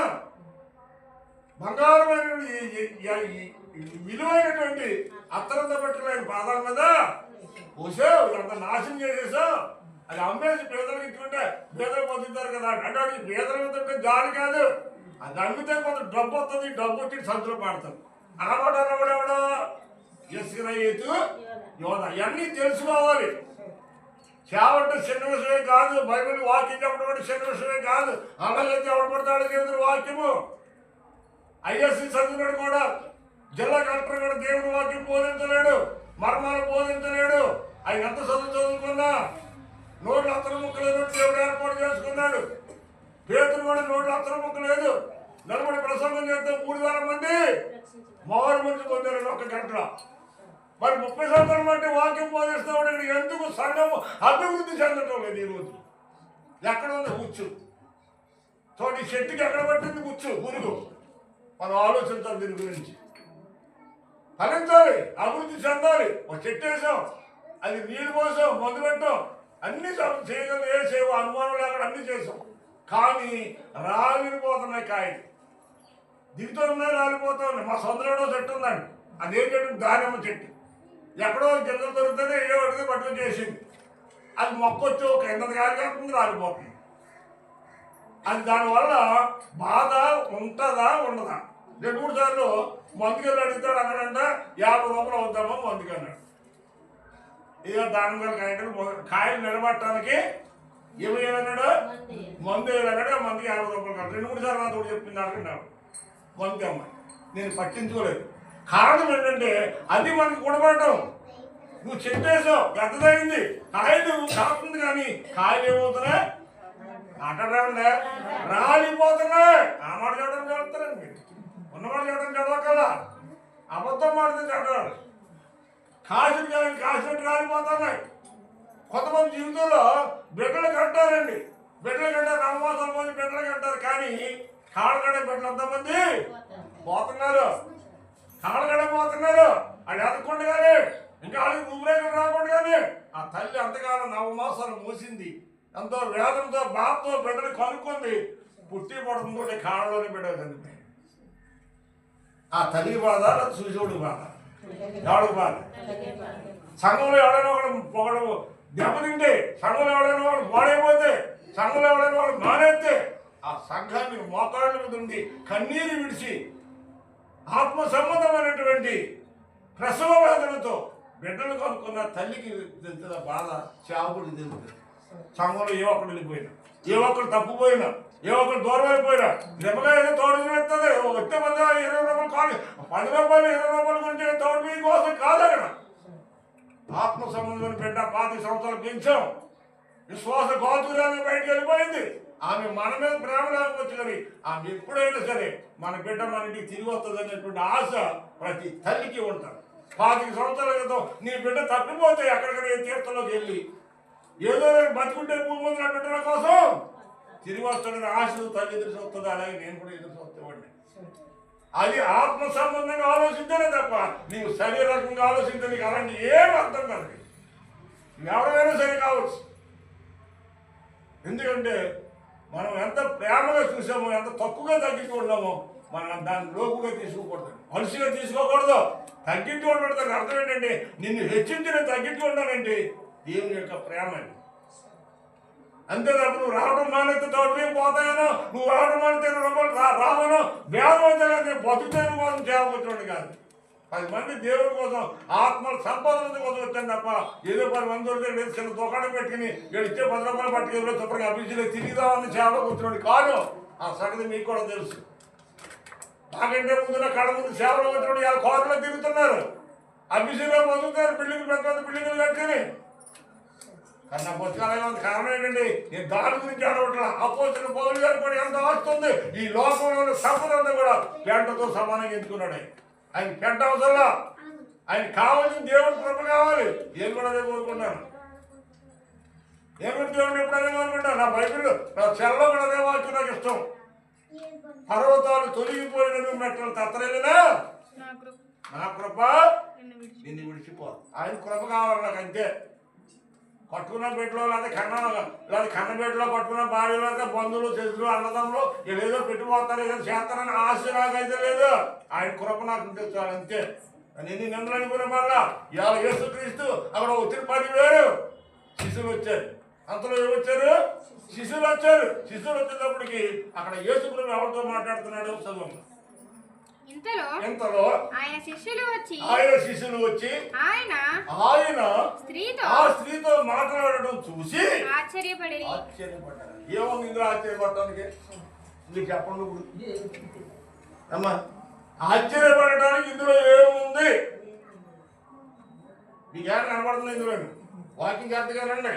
బంగారమైన విలువైనటువంటి అత్తరంతో పెట్టుకుని ఆయన పాదాల మీద పోసావు, అంత నాశనం చేసేసావు, అది అమ్మేసి పేదలకు ఇచ్చుకుంటే పేదలు పొందుతారు కదా అంటే వాడికి పేదలు అవుతుంటే జాలి కాదు, అది అమ్మితే కొంత డబ్బు వస్తుంది, డబ్బు వచ్చి సంచులు పాడతారు. అన్నమాట అన్నవాడెవడో ఇస్రాయేలు యోధ. ఇవన్నీ తెలుసుకోవాలి. సేవ అంటే చిన్న విషయమే కాదు. బైబిల్ వాక్యం చెప్పడం చిన్న విషయమే కాదు. అలాగైతే ఎవడు పడతాడు దేవుని వాక్యము. ఐఎస్సి చదివినాడు కూడా, జిల్లా కలెక్టర్ కూడా దేవుని వాక్యం బోధించలేడు, మర్మాలు బోధించలేడు. ఆయన ఎంత చదువుకున్నా నోట్లు అత్తర ముక్కలేదు, దేవుడు ఏర్పాటు చేసుకున్నాడు. పేతులు కూడా నోట్లు అత్తర ముక్క లేదు. నిలబడి ప్రసంగం చేస్తే 3,000 మంది మారు మనిషి పొందారు ఒక గంటలో. మరి 30 సంవత్సరాల బట్టి వాక్యం బోధిస్తాడు. ఎందుకు సంఘం అభివృద్ధి చెందటం లేదు ఈరోజు? ఎక్కడ ఉంది కూర్చు? తోటి చెట్టుకి ఎక్కడ పట్టింది కూర్చు గురుగు? మనం ఆలోచించాలి దీని గురించి. ఫలించాలి, అభివృద్ధి చెందాలి. ఒక చెట్టు వేసాం, అది నీళ్ళు పోసాం, మందు పెట్టాం, అన్ని చేయగలం. ఏ సేవ అనుమానం లేకుండా అన్ని చేసాం. కానీ రాలిపోతున్నాయి కాయలు, దిగుతూ ఉన్నాయి, రాలిపోతూ ఉన్నాయి. మా సొంతలో చెట్టు ఉందండి, అదేంటంటే దానిమ్మ చెట్టు. ఎక్కడో గింజలు దొరుకుతుంది, ఏ అడిగితే పట్టుకుని చేసింది. అది మొక్కొచ్చి ఒక ఎంత గాలి కాకుండా రాలిపోతుంది. అది దానివల్ల బాధ ఉంటుందా ఉండదా? 2-3 సార్లు మందుకెళ్ళి అడుగుతాడు. అక్కడంట 50 రూపాయలు అవుతామో మందుకన్నాడు. ఇక దానిమ్మకాయలు కాయలు నిలబట్టడానికి ఏమయ్యాలన్నాడు, మందు వేయాలన్నాడు. ఆ మందుకి 50 రూపాయలు కాదు. 2-3 సార్లు నాతో చెప్పింది అనుకున్నాడు మందుకి అమ్మాయి. నేను పట్టించుకోలేదు. కారణం ఏంటంటే అది మనకు కూడబడటం. నువ్వు చెట్టేసావు, పెద్దదైంది, కాయలు కాస్తుంది, కానీ కాయలు ఏమవుతున్నాయి? మాట్లాడాలంటే రాలిపోతున్నాయి. ఆ మాట చెప్పడం చదువుతారండి మీరు. ఉన్నమాట చెప్పడం చదవకల్లా, అబద్ధం మాడితే చదవాలి. కాసినట్టు రాలిపోతున్నాయి. కొంతమంది జీవితంలో బిడ్డలు కట్టారండి, బిడ్డలు కట్టారు, నమ్మవాసాల మంది బిడ్డలు కట్టారు. కానీ కాళ్ళగడ బిడ్డలు ఎంతమంది పోతున్నారు, కాళ్ళగడ పోతున్నారు. అది ఎదగకుండా కానీ ఇంకా వాళ్ళకి ఊరేగలు రాకుండా కానీ ఆ తల్లి అంతకాలం 9 మాసాలు మోసింది. ఎంతో వేదంతో బాధతో బిడ్డలు కనుక్కుంది. పుట్టి పడుతుందో కాళ్ళలోనే బిడ్డలు చనిపోయింది. ఆ తల్లి బాధ, సూర్యుడు బాధ, ఎవడు బాధ? సంఘంలో ఎవడైనా ఒకడు దెబ్బతింటే, సంఘంలో ఎవడైనా వాడు మాడైపోతే, సంఘంలో ఎవడైనా వాడు మానేస్తే ఆ సంఘాన్ని మోకాళ్ళ మీద ఉండి కన్నీరు విడిచి ఆత్మ సంబంధమైనటువంటి ప్రసవ వేదనతో బిడ్డలు కనుక్కున్న తల్లికి తెలుస్తుంది బాధ, చావుడికి తెలుస్తుంది. సంఘంలో ఏ ఒక్కడు వెళ్ళిపోయినా, ఏ ఒక్కడు తప్పుపోయినా, ఏ ఒక్కడు దూరం అయిపోయినా నిమ్మగా ఏదో తోడు పెడుతుంది. వచ్చే మంది 20 రూపాయలు కాదు, 10 రూపాయలు 20 రూపాయల గురించి తోడు మీ కోసం కాదు. అక్కడ ఆత్మ సంబంధమైన బిడ్డ 25 సంవత్సరాలు పెంచాం, విశ్వాస గోతురాన్ని బయటకు వెళ్ళిపోయింది. ఆమె మన మీద ప్రేమ లేకపోవచ్చు, కానీ ఆమె ఎప్పుడైనా సరే మన బిడ్డ మన ఇంటికి తిరిగి వస్తుంది అనేటువంటి ఆశ ప్రతి తల్లికి ఉంటుంది. 25 సంవత్సరాల క్రితం నీ బిడ్డ తప్పిపోతే ఎక్కడికైనా తీర్థంలోకి వెళ్ళి ఏదో బతుకుంటే భూమి నా బిడ్డల కోసం తిరిగి వస్తాడని ఆశ తల్లి ఎదురు చూస్తుంది. అలాగే నేను కూడా ఎదురు చూస్తామండి. అది ఆత్మ సంబంధంగా ఆలోచించనే తప్ప నీవు శరీరకంగా ఆలోచించే నీకు అలాంటి ఏం అర్థం కాదు. ఎవరైనా సరే కావచ్చు. ఎందుకంటే మనం ఎంత ప్రేమగా చూసామో, ఎంత తక్కువగా తగ్గించుకుంటున్నామో మనం దాన్ని లోపుగా తీసుకోకూడదు, మనిషిగా తీసుకోకూడదు. తగ్గించుకోవడం అర్థం ఏంటంటే నిన్ను హెచ్చించి నేను తగ్గించుకుంటానంటే దేవుని యొక్క ప్రేమ. అంతే తప్ప నువ్వు రావడం మానేస్తే తోటలేం పోతాయనో, నువ్వు రావడం మానేస్తే రావనో వేదం నేను బతుకుతాను కోసం చేయబోతున్నాడు కాదు. 10 మంది దేవుడి కోసం ఆత్మల సంపాదన కోసం వచ్చాను తప్ప ఏదో 10 మంది వరకు చిన్న దుకాణం పెట్టుకుని ఇచ్చే 10 రూపాయలు పట్టుకెళ్ళి శుభ్రంగా అభిషేకం తిరిగిదామని సేవలో కూర్చున్నాడు కాదు. ఆ సంగతి మీకు కూడా తెలుసు. నాకంటే ముందు కళ్ళ ముందు సేవలో వచ్చినప్పుడు ఇలా కోరలో తిరుగుతున్నారు, అభిషేకం పొందుతారు, బిల్డింగ్ పెద్ద పెద్ద బిల్డింగ్లు కట్టుకుని. కానీ నా పుస్తకాలు కారణం ఏంటండి, నేను దాని గురించి అడగట్లా. అపోజిట్ పౌలు గారు కూడా ఎంత వస్తుంది, ఈ లోకంలో సంపదంతా కూడా పెంటతో సమానంగా ఎంచుకున్నాడు. ఆయన పెంట అవసరంలా, ఆయన కావాల్సిన దేవుడి కృప కావాలి. నేను కూడా అదే కోరుకున్నాను. నేను కూడా దేవుడిని ఎప్పుడు అదే కోరుకుంటాను. నా బైబిల్ నా చెల్లో కూడా అదే వాక్యం నాకు ఇష్టం. పర్వతాలు తొలగిపోయిన మెట్టలు తత్తరెళ్ళినా నా కృప నిన్ను విడిచిపోదు. ఆయన కృప కావాలి నాకు, అంతే. పట్టుకున్న పెట్టలో లేదా కన్నబెట్టలో పట్టుకున్న భార్యలో అయితే బంధువులు చేతులు అన్నదమ్ములు ఏదో పెట్టిపోతారు, ఏదో చేస్తారని ఆశ నాకైతే లేదు. ఆయన కృప నాకు తెచ్చాడు, అంతే. నేను నిన్న అనుకున్న వల్ల ఇవాళ యేసుక్రీస్తు అక్కడ వచ్చిన 10,000 శిశువులు వచ్చారు. అంతలో ఏమొచ్చారు? శిశువులు వచ్చారు. శిశువులు వచ్చేటప్పటికి అక్కడ యేసుక్రీస్తు ఎవరితో మాట్లాడుతున్నాడు చదువు. ఇంతలో ఆయన శిష్యులు వచ్చి ఆయన స్త్రీతో మాట్లాడడం చూసి ఆశ్చర్యపడారు. ఏముంది ఇందులో ఆశ్చర్యపడటానికి? మీకు చెప్పండి అమ్మా, ఆశ్చర్యపడటానికి ఇందులో ఏముంది? మీకు ఏం కనబడుతుంది ఇందులో? వాకింగ్ అర్థగానండి.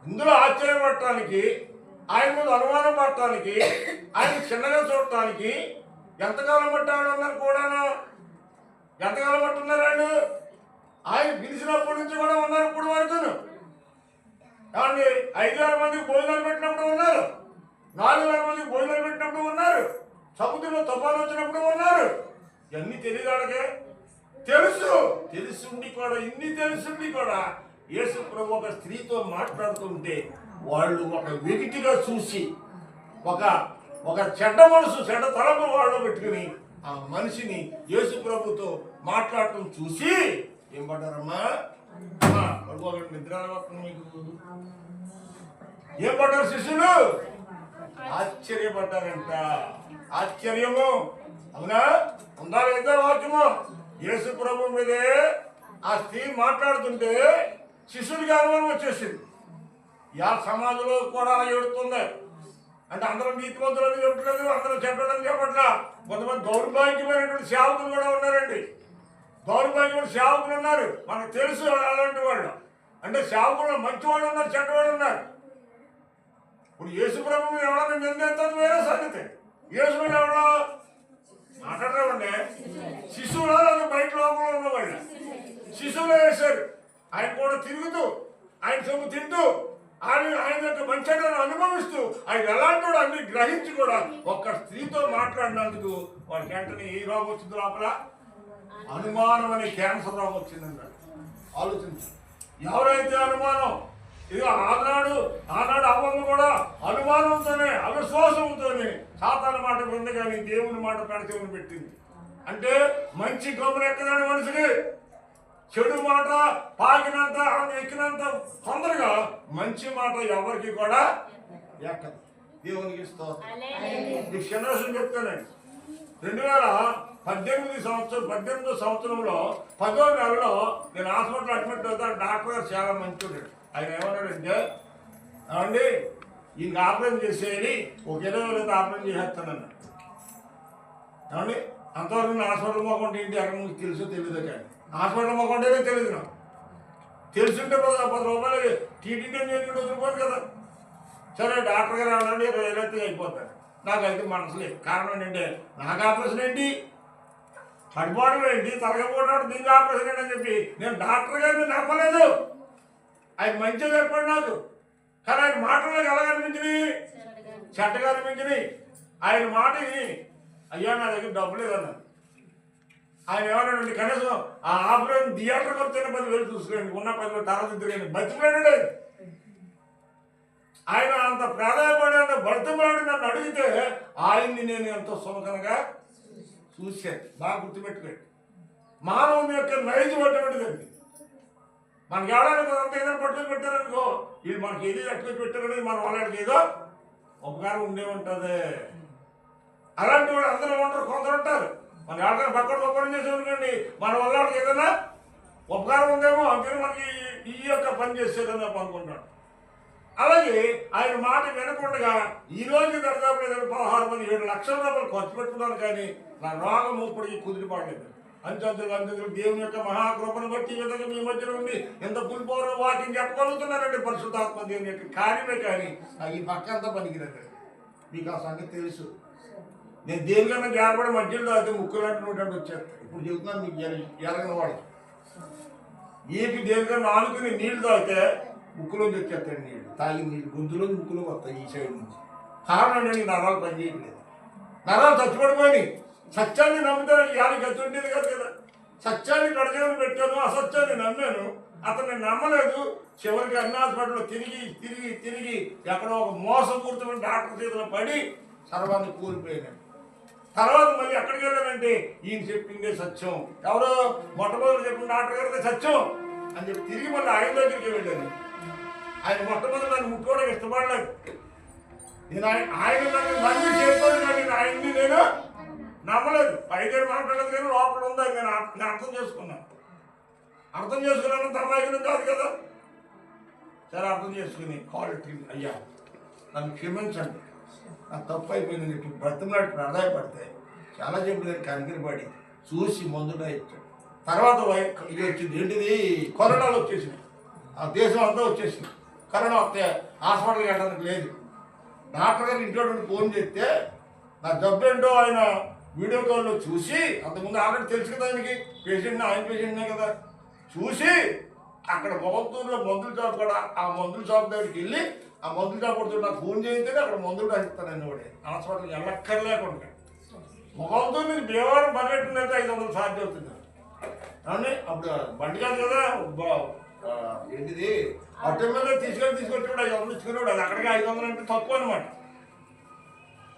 ఇందులో ఆశ్చర్యపడటానికి, ఆయన మీద అనుమానం పడటానికి, ఆయన చిన్నగా చూడటానికి ఎంతకాలం పట్టాడు అన్నారు కూడాను. ఎంతకాలం పట్టున్నారు వాళ్ళు? ఆయన పిలిచినప్పటి నుంచి కూడా ఉన్నారు ఇప్పుడు వరకు. ఏమండి, 5,000 మందికి భోజనాలు పెట్టినప్పుడు ఉన్నారు, 4,000 మందికి భోజనాలు పెట్టినప్పుడు ఉన్నారు, సముద్రంలో తుఫాను వచ్చినప్పుడు ఉన్నారు. ఇవన్నీ తెలియదు వాళ్ళకే. తెలుసుండి కూడా, ఇన్ని తెలుసుండి కూడా యేసు ప్రభు ఒక స్త్రీతో మాట్లాడుతుంటే వాళ్ళు ఒక వెగిటిగా చూసి ఒక చెడ్డ మనసు, చెడ్డ తలపు వాళ్ళు పెట్టుకుని ఆ మనిషిని యేసు ప్రభుతో మాట్లాడటం చూసి ఏం పడ్డారమ్మా? నిద్ర మీకు ఏం పడ్డారు శిష్యులు? ఆశ్చర్యపడ్డారంట. ఆశ్చర్యము అవునా? ఉందా లేదా వాక్యము? యేసు ప్రభు మీదే ఆ స్త్రీ మాట్లాడుతుంటే శిష్యుడికి అనుమానం వచ్చేసింది. యా సమాజంలో కూడా అలా ఏడుతుంది అంటే అందరూ నీతివంతులని చెప్పట్లేదు, అందరూ చెప్పడం చెప్పట్లా. కొంతమంది దౌర్భాగ్యమైనటువంటి సేవకులు కూడా ఉన్నారండి. దౌర్భాగ్యమైన సేవకులు ఉన్నారు, మనకు తెలుసు అలాంటి వాళ్ళు. అంటే సేవకులు మంచివాళ్ళు ఉన్నారు, చెడ్డవాళ్ళు ఉన్నారు. ఇప్పుడు యేసు ప్రభు మీద ఎవరైనా నిందేస్తుంది వేరే సంగతి. యేసు మీద ఎవరో మాట్లాడరామండి. శిశువులో అది బయట లోపల ఉన్నవాళ్ళు శిశువులో వేశారు. ఆయన కూడా తిరుగుతూ, ఆయన సొమ్ము తింటూ, ఆయన యొక్క మంచిని అనుభవిస్తూ, ఆయన ఎలాంటి కూడా అన్ని గ్రహించి కూడా ఒక్క స్త్రీతో మాట్లాడినందుకు వాడికి వెంటనే ఏ రోగం వచ్చింది? లోపల అనుమానం అనే క్యాన్సర్ రోగం వచ్చిందన్నాడు. ఆలోచించు. ఎవరైతే అనుమానం, ఇది ఆనాడు అవ్వమ్మ కూడా అనుమానంతోనే, అవిశ్వాసంతోనే సాతాను మాట వింది కానీ దేవుని మాట పెడచెవిని పెట్టింది. అంటే మంచి గమ్మున ఎక్కదాని మనిషిని చెడు మాట పాకినంత ఎక్కినంత తొందరగా మంచి మాట ఎవరికి కూడా ఎక్కదు. దేవునికి స్తోత్రం. క్షణాసం చెప్తానండి. 2018 సంవత్సరంలో 10వ నెలలో నేను హాస్పిటల్ అడ్మిట్ అవుతాను. డాక్టర్ గారు చాలా మంచివాడు. ఆయన ఏమన్నాడంటే, ఏమండి ఇంక ఆపరేషన్ చేసేది ఒక 20,000 ఆపరేషన్ చేసేస్తానన్న. ఏమండి అంతవరకు నేను హాస్పిటల్ మొక్కంటే ఏంటి అక్కడ మీకు తెలుసో తెలియదు, కానీ హాస్పిటల్ మొక్కంటేనే తెలియదు నాకు. తెలుసుంటే 10 రూపాయలు టీటీడీ చేసుకుంటే వదిలిపోదు కదా. సరే డాక్టర్ గారు అనండి 20,000 అయిపోతారు. నాకైతే మనసు లేదు. కారణం ఏంటంటే నాకు ఆపరేషన్ ఏంటి, పడిపోవడం ఏంటి, తరగపోవడం దీనికి ఆపరేషన్ ఏంటి అని చెప్పి నేను డాక్టర్ గారిని నమ్మలేదు. ఆయన మంచిగా చెప్పాడు నాకు, కానీ ఆయన మాటలకు ఎలా అనిపించినాయి? చెడ్డగా అనిపించినాయి. ఆయన మాట అయ్యా నా దగ్గర డబ్బు లేదన్నా. ఆయన ఏమన్నాడండి, కనీసం ఆ ఆపరేషన్ థియేటర్ వస్తేనే 10,000 చూసుకోండి, ఉన్న 10,000 తర్వాత ఇద్దరు బతికిపోయాడు. ఆయన అంత ప్రాధాన్యపడి అంత భర్తపడి నన్ను అడిగితే ఆయన్ని నేను ఎంతో సుమకనగా చూశాను. బాగా గుర్తుపెట్టుకోండి. మానవుని యొక్క నైజం అటువంటిదండి. మనకి ఎవరైనా అంత ఏదైనా పట్టుకొని పెట్టారనుకో, వీళ్ళు మనకి ఏది ఎక్కడ పెట్టారని మన వాళ్ళకి ఏదో ఉపకారం ఉండే ఉంటుంది. అలాంటి వాళ్ళు అందరూ ఉంటారు, కొందరు ఉంటారు. మన ఎవరికైనా పక్కన ఉపకారం చేసేవాళ్ళకండి మన వల్ల వాళ్ళకి ఏదైనా ఉపకారం ఉందేమో అందుకని మనకి ఈ యొక్క పని చేసేదని అనుకుంటాడు. అలాగే ఆయన మాట వినకుండా ఈ రోజు దాదాపు 16-17 లక్షల రూపాయలు ఖర్చు పెట్టుకున్నాను, కానీ నా రోగం ఇప్పటికి కుదిరిపడలేదు. అంచెంచెలు దేవుని యొక్క మహాకృపను బట్టి ఈ విధంగా మీ మధ్యలో ఉండి ఎంత పులిపోరో వాటిని చెప్పగలుగుతున్నారండి పరిశుద్ధాత్మ దేవుని యొక్క కార్యమే. కానీ ఈ పక్క అంతా పనికిరండి. మీకు ఆ సంగతి తెలుసు. నేను దేనికన్నా జారపడి మధ్యలో అయితే ముక్కులు అంటున్నట్టు వచ్చేస్తాను. ఇప్పుడు చెబుతున్నాను మీకు ఎరగని వాడు. ఏపీ దేనికన్నా ఆనుకుని నీళ్లు తాగితే ముక్కులోంచి వచ్చేస్తాడు నీళ్ళు. తాగి నీళ్ళు గొంతులోంచి ముక్కులోకి వస్తాయి ఈ సైడ్ నుంచి. కారణం ఏంటి? నరాలు పనిచేయట్లేదు. నరాలు చచ్చిపడిపోయి సత్యాన్ని నమ్ముతాను. యాది గతి ఉండేది కాదు కదా. సత్యాన్ని కడజాన్ని పెట్టాను, అసత్యాన్ని నమ్మాను. అతన్ని నమ్మలేదు. చివరికి అన్ని హాస్పిటల్లో తిరిగి తిరిగి తిరిగి ఎక్కడో ఒక మోసపూరితమైన డాక్టర్ చేతిలో పడి సర్వాన్ని కూలిపోయినాడు. తర్వాత మళ్ళీ ఎక్కడికి వెళ్ళానంటే ఈయన చెప్పిందే సత్యం, ఎవరో మొట్టమొదటి చెప్పిన డాక్టర్ గారిదే సత్యం అని చెప్పి తిరిగి మళ్ళీ ఆయన దగ్గరికి వెళ్ళాను. ఆయన మొట్టమొదటి నన్ను ముట్టుకోవడానికి ఇష్టపడలేదు. నేను ఆయన నన్ను నమ్మి చేరుకోదు, కానీ ఆయన్ని నేను నమ్మలేదు. పైగా మాట్లాడలేదు, కానీ లోపల ఉందని నేను అర్థం చేసుకున్నాను. అర్థం చేసుకున్నాను తమాయికం కాదు కదా. సరే అర్థం చేసుకుని క్వాలిటీ అయ్యా నన్ను క్షమించండి, నాకు తప్పు అయిపోయింది చెప్పి బ్రతిమలాడి ప్రాధాయపడితే చాలా చెప్పి నేను కనికరపడి చూసి మందుగా ఇచ్చాడు. తర్వాత ఇది వచ్చింది, ఏంటిది కరోనాలు వచ్చేసింది. ఆ దేశం అంతా వచ్చేసింది. కరోనా వస్తే హాస్పిటల్కి వెళ్ళడానికి లేదు. డాక్టర్ గారు ఇంట్లో ఫోన్ చేస్తే నా జబ్బు ఏంటో ఆయన వీడియో కాల్లో చూసి, అంతకుముందు ఆల్రెడీ తెలుసు కదా ఆయనకి, పేషెంట్ని ఆయన పేషెంట్నే కదా, చూసి అక్కడ మొగల్తూరులో మందుల షాప్ కూడా ఆ మందుల షాప్ దగ్గరికి వెళ్ళి ఆ మందుల షాప్ కొడుతూ నాకు ఫోన్ చేయితేనే అక్కడ మందులు రాసిస్తాను. వాడే హాస్పిటల్కి వెళ్ళక్కర్లేకుండా మొగల్తూరు నుంచి భీమవరం పరిగెట్టినట్టు 500 ఛార్జ్ అవుతుంది. అవునండి. అప్పుడు బండి కాదు కదా, ఏంటిది ఆటోమేటిక్గా తీసుకొచ్చాడు 500 ఇచ్చుకున్నాడు. అది అక్కడికి 500 అంటే తక్కువ అనమాట.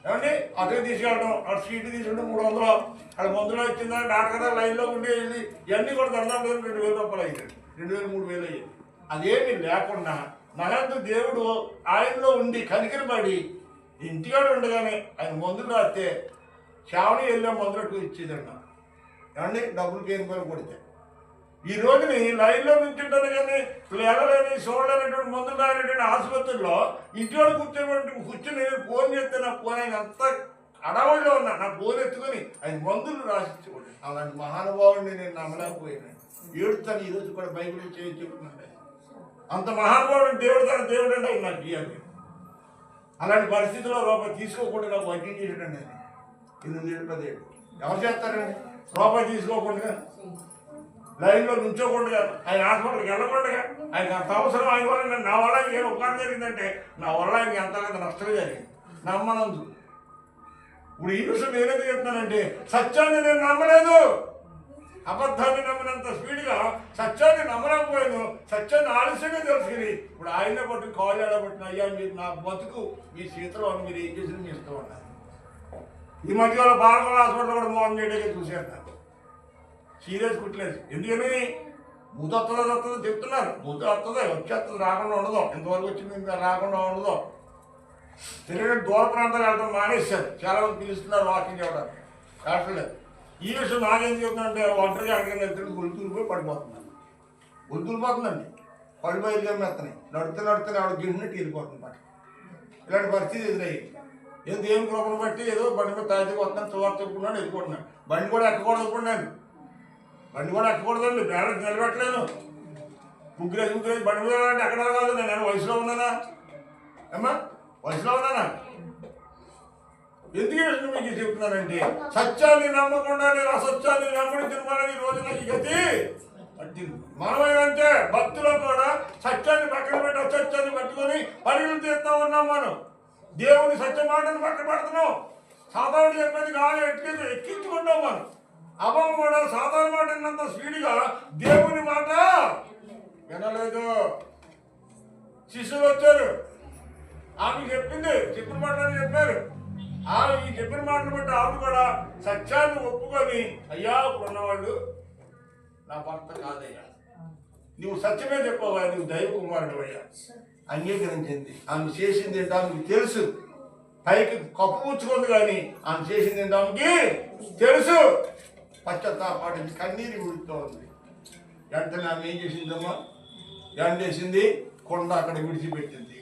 ఏమండి అటుగా తీసుకెళ్ళడం, అటు సీటు తీసుకుంటే 300, అక్కడ మందులో ఇచ్చిందని డాక్టర్ గారు లైన్లో ఉండేది. ఇవన్నీ కూడా దాదాపు 2,000 రూపాయలు అయ్యాయి, 2,000-3,000 అయ్యాయి. అదేమి లేకుండా నగదు దేవుడు ఆయనలో ఉండి కనికరపడి ఇంటికాడ ఉండగానే ఆయన మందులు రాస్తే శ్రావణి వెళ్ళే మందులకు ఇచ్చేదన్న. ఏమండి డబ్బులు కేంద్రాలు కొడితే ఈ రోజుని లైన్లో నుంచుంటారు, కానీ వెళ్ళలేని చూడలేనటువంటి మందులు రానటువంటి ఆసుపత్రుల్లో ఇంటివాడు కూర్చొని ఫోన్ చేస్తే నా ఫోన్ ఆయన అంతా అడవుల్లో ఉన్నా నా ఫోన్ ఎత్తుకొని ఆయన మందులు రాసిచ్చేవాడు. అలాంటి మహానుభావుడిని నేను నమ్మలేకపోయినాను. ఏడుతాను ఈరోజు కూడా బైబిల్ చెప్తున్నాను. అంత మహానుభావుడు దేవుడు తన దేవుడు అంటే నాకు ఇవ్వాలి. అలాంటి పరిస్థితుల్లో రూపాయి తీసుకోకుండా నాకు వైద్యం చేయడండి. ఆయన 8 ఎవరు చేస్తారండి? రూపాయి తీసుకోకుండా లైన్లో నుంచోకుండా ఆయన హాస్పిటల్కి వెళ్ళకుండా ఆయనకు అంత అవసరం. ఆయన వల్ల నా వల్ల ఏం ఉపకారం జరిగిందంటే నా వల్ల ఆయనకి అంతకంత నష్టమే జరిగింది. నమ్మనందు. ఇప్పుడు ఈ విషయం నేనేది చెప్తున్నానంటే సత్యాన్ని నేను నమ్మలేదు, అబద్ధాన్ని నమ్మినంత స్పీడ్గా సత్యాన్ని నమ్మలేకపోయాను. సత్యాన్ని ఆలస్యంగా తెలుసుకుని ఇప్పుడు ఆయనే పట్టు కాలు ఎడబట్టిన అయ్యా మీరు నా బతుకు మీ చేతిలో అని మీరు ఏం చేసిన మీ ఇష్టం అన్నారు. ఈ మధ్యలో బాలగల హాస్పిటల్ కూడా మోహన్ చేయడానికి చూసేస్తాను. సీరియస్ కుట్లేదు. ఎందుకని ముద్దు వస్తుందో చెప్తున్నారు. ముద్దు వస్తుంది, వచ్చేస్తుంది, రాకుండా ఉండదు. ఎంతవరకు వచ్చింది ఇంకా రాకుండా ఉండదు. తెలియని దూర ప్రాంతాలు వెళ్ళడం మానేశారు. చాలా మంది పిలుస్తున్నారు వాకింగ్ చేయడానికి, వెళ్ళట్లేదు. ఈ విషయం నాకేం చెప్తుందంటే ఒంటరిగా అక్కడికి వెళ్తుంటే గొంతులు పడిపోతున్నాను. గొంతులిపోతుందండి, పడిపోయి వెళ్ళేస్తున్నాయి. నడుతూనే ఆవిడ గిన్నెట్టు వెళ్ళిపోతుంది పక్క. ఇలాంటి పరిస్థితి ఎదురయ్యి ఏదో దేవుని కృపను బట్టి ఏదో బండి మీద తాగి వస్తున్నాను, చూడాలి చెప్పుకున్నాడు, వెళ్ళిపోతున్నాను. బండి కూడా ఎక్కకూడదు అనుకున్నాను. బండి కూడా ఎక్కకూడదండి, బ్యాలెన్స్ నిలబెట్టలేను. ముగ్గురేసి బండి మీద అంటే ఎక్కడ కాదు. నేను వయసులో ఉన్నానా అమ్మా? వయసులో ఉన్నానా? ఎందుకు మీకు చెప్తున్నానంటే సత్యాన్ని నమ్మకుండా నేను అసత్యాన్ని నమ్మడి తినమని రోజు నాకు గతి పట్టింది. మనమేమంటే భక్తులో కూడా సత్యాన్ని పక్కన పెట్టి అసత్యాన్ని పట్టుకొని పరుగులు తీస్తూ ఉన్నాం. మనం దేవుని సత్య మాటను పక్కన పెడుతున్నాం. సాధారణ చెప్పేది కాదు ఎక్కించుకుంటాం. మనం అభం కూడా సాధారణ మాట విన్నంత స్పీడ్గా దేవుని మాట వినలేదు. శిష్యులు వచ్చారు, ఆమె చెప్పింది, చెప్పిన మాటలు చెప్పారు. ఆమె ఈ చెప్పిన మాటలు బట్టి ఆమె కూడా సత్యాన్ని ఒప్పుకొని అయ్యా ఉన్నవాళ్ళు నా భర్త కాదయ్యా, నువ్వు సత్యమే చెప్పవా, నువ్వు దైవ కుమారుడు అయ్యా అంగీకరించింది. ఆమె చేసింది ఏంటో ఆమెకు తెలుసు. పైకి కప్పుచ్చుకుంది కానీ ఆమె చేసింది ఏంటో ఆమెకి తెలుసు. పశ్చాత్తాపడింది, కన్నీరు విడుతూ ఉంది. వెంటనే ఆమె ఏం చేసిందమ్మా, ఎండేసింది, కొండ అక్కడ విడిచిపెట్టింది.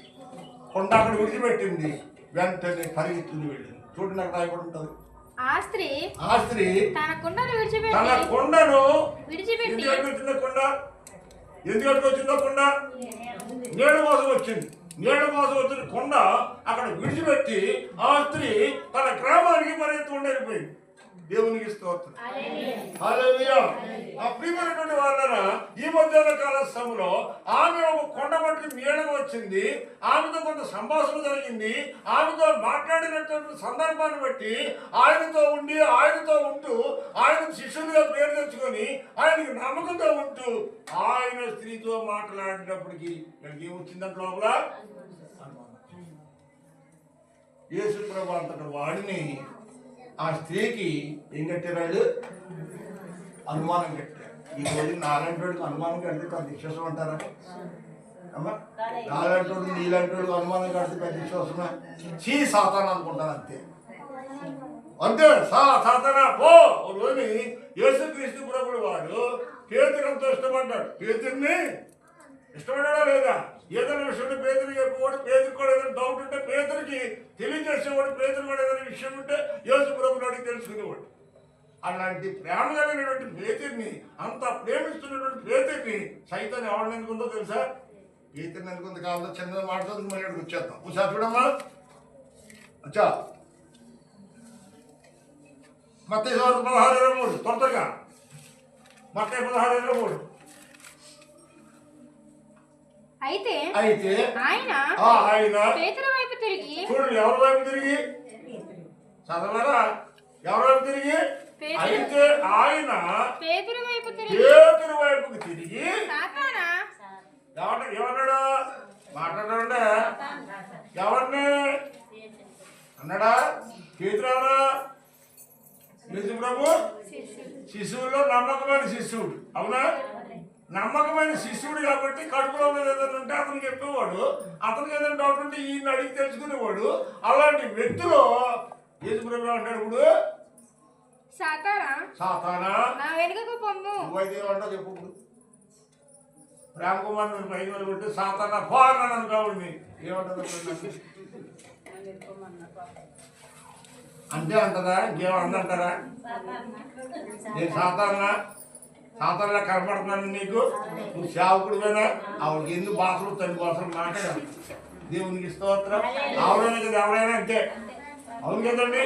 కొండ అక్కడ విడిచిపెట్టింది, వెంటనే పరిగెత్తుని వెళ్ళింది. చూడండి అక్కడ రాయబడి ఉంటుంది. ఆ స్త్రీ తన కొండను విడిచిపెట్టి ఎందుకు వచ్చిందో కొండ, ఎందుకు వచ్చిందో కొండ, నీళ్ళ కోసం వచ్చింది. నీళ్ళ కోసం వచ్చిన కొండ అక్కడ విడిచిపెట్టి ఆ స్త్రీ తన గ్రామానికి పరిగెత్తుకుంటూ వెళ్ళిపోయింది. దేవునికి స్తోత్రం. హల్లెలూయా. ఆ ప్రియమైనటువంటి వాళ్ళరా, ఈ మధ్యాహ్న కాల సమయంలో ఆమె ఒక కొండ పట్టుకు నీళ్ళకు వచ్చింది. ఆమెతో కొంత సంభాషణ జరిగింది. ఆమెతో మాట్లాడినటువంటి సందర్భాన్ని బట్టి ఆయనతో ఉండి ఆయనతో ఉంటూ ఆయన శిష్యులుగా పేరు తెచ్చుకొని ఆయనకి నమ్మకంతో ఉంటూ ఆయన స్త్రీతో మాట్లాడినప్పటికీ వీళ్ళకి ఏమొచ్చిందంటే లోపల యేసు ప్రభు అంతటి వాడిని ఆ స్త్రీకి ఏం కట్టారు, అనుమానం కట్టారు. ఈ రోజు నాలాంటి వాడికి అనుమానం కడితే పెద్ద విశ్వాసం అంటారా అమ్మా? నాలాంటి వాడు నీలాంటి వాడికి అనుమానం కడితే పెద్ద విశ్వాసమే. సాతాను అనుకుంటాను అంతే. అంతే సాతానా పో. రోజు యేసుక్రీస్తు ప్రభువు వాడు పేతురుతో ఇష్టపడ్డాడు. పేతుర్ని ఇష్టపడ్డా లేదా? ఏదైనా విషయంలో పేదరికి చెప్పేవాడు, పేదరికి కూడా ఏదైనా డౌట్ ఉంటే పేదరికి తెలియజేసేవాడు, పేదరికి కూడా ఏదైనా విషయం ఉంటే యేసు ప్రభువుని అడిగి తెలుసుకునేవాడు. అలాంటి ప్రేమ కలిగినటువంటి పేదరిని, అంత ప్రేమిస్తున్నటువంటి పేదరిని సైతాన్ని ఎవరిని ఎందుకుందో తెలుసా? పేదరిని ఎందుకుంది కావాలో చిన్నది మాట్లాడుతుంది, మళ్ళీ అక్కడికి వచ్చేద్దాం. ఒకసారి చూడమ్మా. అచ్చా మత్తయి 16:23 త్వరగా. మత్తయి 16:23. అయితే ఆయన పేతురు వైపు తిరిగి, చూడండి ఎవరి వైపు తిరిగి చదవరా, ఎవరి వైపు తిరిగి? అయితే ఆయన పేతురు వైపుకి తిరిగి ఏమన్నాడు? మాట్లాడాడా? ఎవరిని అన్నాడా? పేతురారా యేసు ప్రభు శిశువుల్లో నమ్మకమైన శిష్యుడు. అవునా? నమ్మకమైన శిష్యుడు కాబట్టి కడుపులో ఏదైనా ఉంటే అతనికి చెప్పేవాడు, అతనికి ఏదైనా డౌట్ ఉంటే ఈయన అడిగి తెలుసుకునేవాడు. అలాంటి వ్యక్తిలో యేసు ప్రభు అంటాడు, ఇప్పుడు సాతానా నా వెనుకకు పొమ్ము. నువ్వైతే ఏమంటావు చెప్పు. ప్రేమ కుమార్ పైకి వెళ్ళి సాతానా పోరాను అనుకోండి, ఏమంటారు? అంతే అంటదా? ఇంకేమంటారా? నేను సాతానా కనపడుతున్నాను నీకు, నువ్వు సేవకుడు పోయినా ఆవిడకి ఎన్ని భాషలు తల్లి భాషలు మాట్లాడాలి. దేవునికి స్తోత్రం. ఆవిడైనా కదా, ఎవరైనా అంతే. అవును కదండి.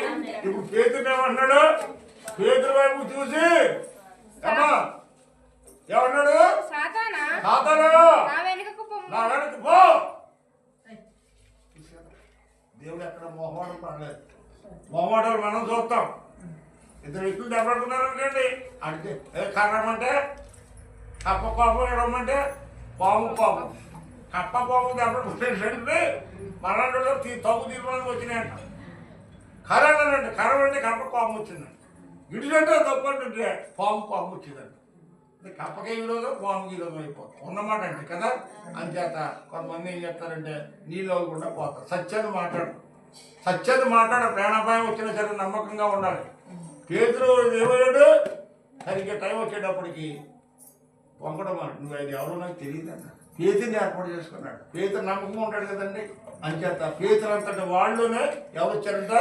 ఇప్పుడు పేతురు ఏమంటున్నాడు? పేతురు వైపు చూసి ఏమన్నాడు? సాతానా నా వెనక్కి పో. దేవుడు ఎక్కడ మొహమాటం పడలేదు. మొహమాటాలు మనం చూస్తాం. ఇద్దరు వ్యక్తులు దెబ్బడుతున్నారంటండి. అంటే కర్రమంటే కప్ప పాము, ఎడమంటే పాము. కప్ప పాము దెబ్బడుకుంటే మరణంలో తగ్గు తీర్మానం వచ్చినాయంట. కర్రనండి, కర్ర అంటే కప్ప పాము వచ్చిందండి. ఇడికంటే తప్పు అంటే పాము వచ్చిందండి. కప్పకే ఈరోజు పాముకి ఈరోజు అయిపోతాం ఉన్నమాట అండి కదా. అంచేత కొంతమంది ఏం చెప్తారంటే నీళ్ళు కూడా పోతారు. సత్యాన్ని మాట్లాడ ప్రాణాపాయం వచ్చినా సరే నమ్మకంగా ఉండాలి. పేతురు ఏమయ్యాడు? సరిగ్గా టైం వచ్చేటప్పటికి వంకడం నువ్వు అది ఎవరో నాకు తెలియదన్న పేతుని ఏర్పాటు చేసుకున్నాడు. పేతురు నమ్మకంగా ఉంటాడు కదండి. అంచేత పేతురు అంతటి వాళ్ళలోనే ఎవరు వచ్చారంట?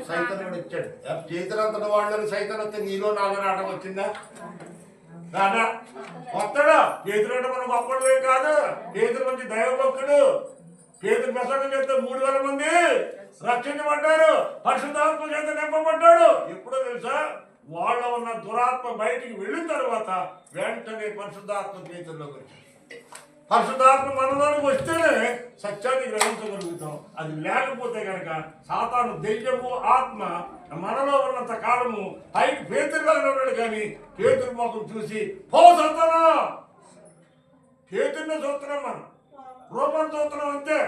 సైతానుడు వచ్చాడు. పేతురు అంతటి వాళ్ళని సైతాన్ వస్తే నీలో నాలో నాటకం వచ్చిందా? రాదా? వస్తాడా? పేతురు అంటే మన గొప్పడే కాదు. పేతురు మంచి దైవభక్తుడు. పేతురు ప్రసంగం చేస్తే 3,000 మంది రక్షించబడ్డారు, పరిశుద్ధాత్మ చేత నింపబడ్డాడు. ఎప్పుడో తెలుసా? వాళ్ళ ఉన్న దురాత్మ బయటికి వెళ్ళిన తర్వాత వెంటనే పరిశుద్ధాత్మ చేతుల్లోకి వచ్చింది. పరిశుద్ధాత్మ మనలోనికి వస్తేనే సత్యాన్ని గ్రహించగలుగుతాం. అది లేకపోతే కనుక సాతాను దెయ్యము ఆత్మ మనలో ఉన్నంత కాలము పైకి పేతురులాగా ఉన్నాడు. కానీ పేతురు మొఖం చూసి పో సాతానా, పేతుర్ని చూస్తున్నాం, మనం రూపం చూస్తున్నాం అంతే.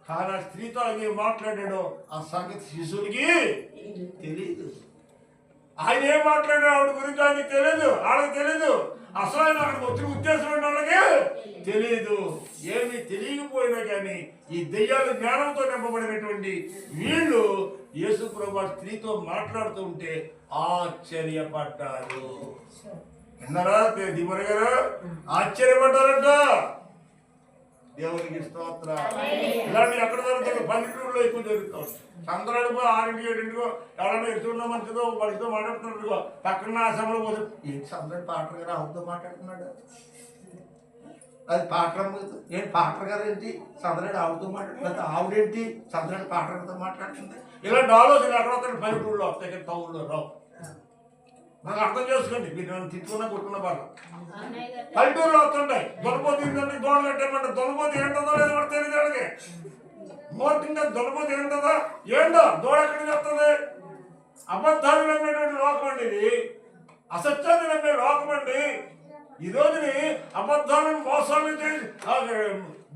కానీ ఆ స్త్రీతో అది మాట్లాడాడో ఆ సంగతి శిశువుడికి తెలియదు. ఆయన ఏం మాట్లాడాడు ఆవిడ గురించి ఆయనకి తెలియదు, వాళ్ళకి తెలియదు. అసలు ఆయన అక్కడికి వచ్చిన ఉద్దేశం ఏంటి వాళ్ళకి తెలియదు. ఏమి తెలియకపోయినా కానీ ఈ దెయ్యాలు జ్ఞానంతో నింపబడినటువంటి వీళ్ళు యేసు ప్రభు స్త్రీతో మాట్లాడుతూ ఉంటే ఆశ్చర్యపడ్డారు. విన్నారా దిమరి గారు? ఆశ్చర్యపడ్డారంట. దేవునికి స్తోత్రం. ఇలాంటి ఎక్కడ జరుగుతుంది? పల్లెటూరులో ఎక్కువ జరుగుతాం. సందరాడు 6 7 ఎవరైనా ఎదురున్న మనిషితో మాట్లాడుతున్నాడు, పక్కన ఆశ్రమంలో పోతే ఏంటి సందడి పాటర్ గారు ఆవుతో మాట్లాడుతున్నాడు, అది పాటర్ ఏంటి పాటర్ గారు ఏంటి సందరాడు ఆవుతో మాట్లాడుతుంది, ఆవిడేంటి సందరాడు పాటర్ గారితో మాట్లాడుతుంది. ఇలాంటి ఆలోచన ఎక్కడ వస్తాయి? పల్లెటూరులో వస్తాయి కానీ టౌన్లో రావు. నాకు అర్థం చేసుకోండి, మీరు నన్ను తిట్టుకున్నా కొట్టుకున్న బాగా పల్లెటూరులో వస్తుంటాయి. దొరపోతే ఏంటంటే దోడ కట్టేమంటే దొరపోతే ఏంటో లేదు వాడు తెలియదు. వాళ్ళకి మూర్ఖంగా దొరపోతే ఏంటదా ఏంటో దోడ ఎక్కడికి వస్తుంది? అబద్ధాలు నమ్మేటువంటి లోకం అండి ఇది, అసత్యాన్ని నమ్మే లోకం అండి. ఈ రోజుని అబద్ధాలను మోసాలను చేసి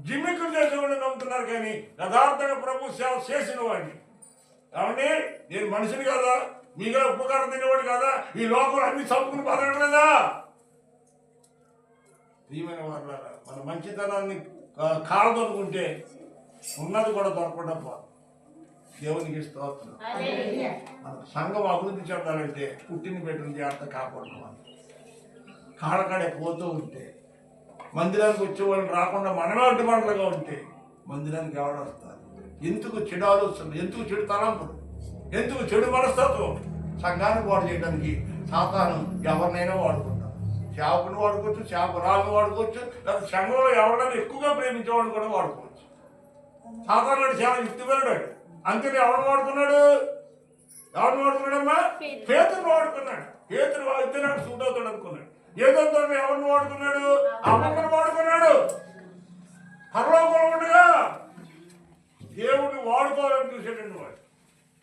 జిమ్మికులు చేసేవాడిని నమ్ముతున్నారు కానీ యథార్థంగా ప్రభు సేవ చేసిన వాడిని. కాబట్టి నేను మనిషిని కదా, మీగా ఉపకారం తినేవాడు కదా, ఈ లోకంలో అన్ని చంపుకుని బతకట్లేదా? ప్రియమైన వాళ్ళారా, మన మంచితనాన్ని కాలదనుకుంటే ఉన్నది కూడా దొరకకుండా పోదు. దేవునికి స్తోత్రం. మన సంఘం అభివృద్ధి చెందాలంటే పుట్టిన పెట్టిన జాగ్రత్త కాపాడుకోవాలి. కాళ్ళకాడే పోతూ ఉంటే మందిరానికి వచ్చేవాళ్ళని రాకుండా మనమే అడ్డుబండలుగా ఉంటే మందిరానికి ఎవరు వస్తారు? ఎందుకు చెడు ఆలోచన, ఎందుకు చెడు తలంపులు, ఎందుకు చెడు మనస్తత్వం? సంఘాన్ని పాడు చేయడానికి సాతాను ఎవరినైనా వాడుకుంటాం. చేపను వాడుకోవచ్చు, చేపరాలను వాడుకోవచ్చు, లేకపోతే సంఘంలో ఎవరైనా ఎక్కువగా ప్రేమించేవాడిని కూడా వాడుకోవచ్చు. సాతాను చాలా యుక్తిపరుడాడు. అందుకని ఎవరిని వాడుకున్నాడు? ఎవరిని వాడుకున్నాడమ్మా? పేతురుని వాడుకున్నాడు. పేతురు అయితే నాకు సూట్ అవుతాడు అనుకున్నాడు. ఏదో ఎవరిని వాడుకున్నాడు? అమ్మని వాడుకున్నాడు. పరలోకంలో ఉండగా దేవుడిని వాడుకోవాలని చూసేటువంటి వాడు,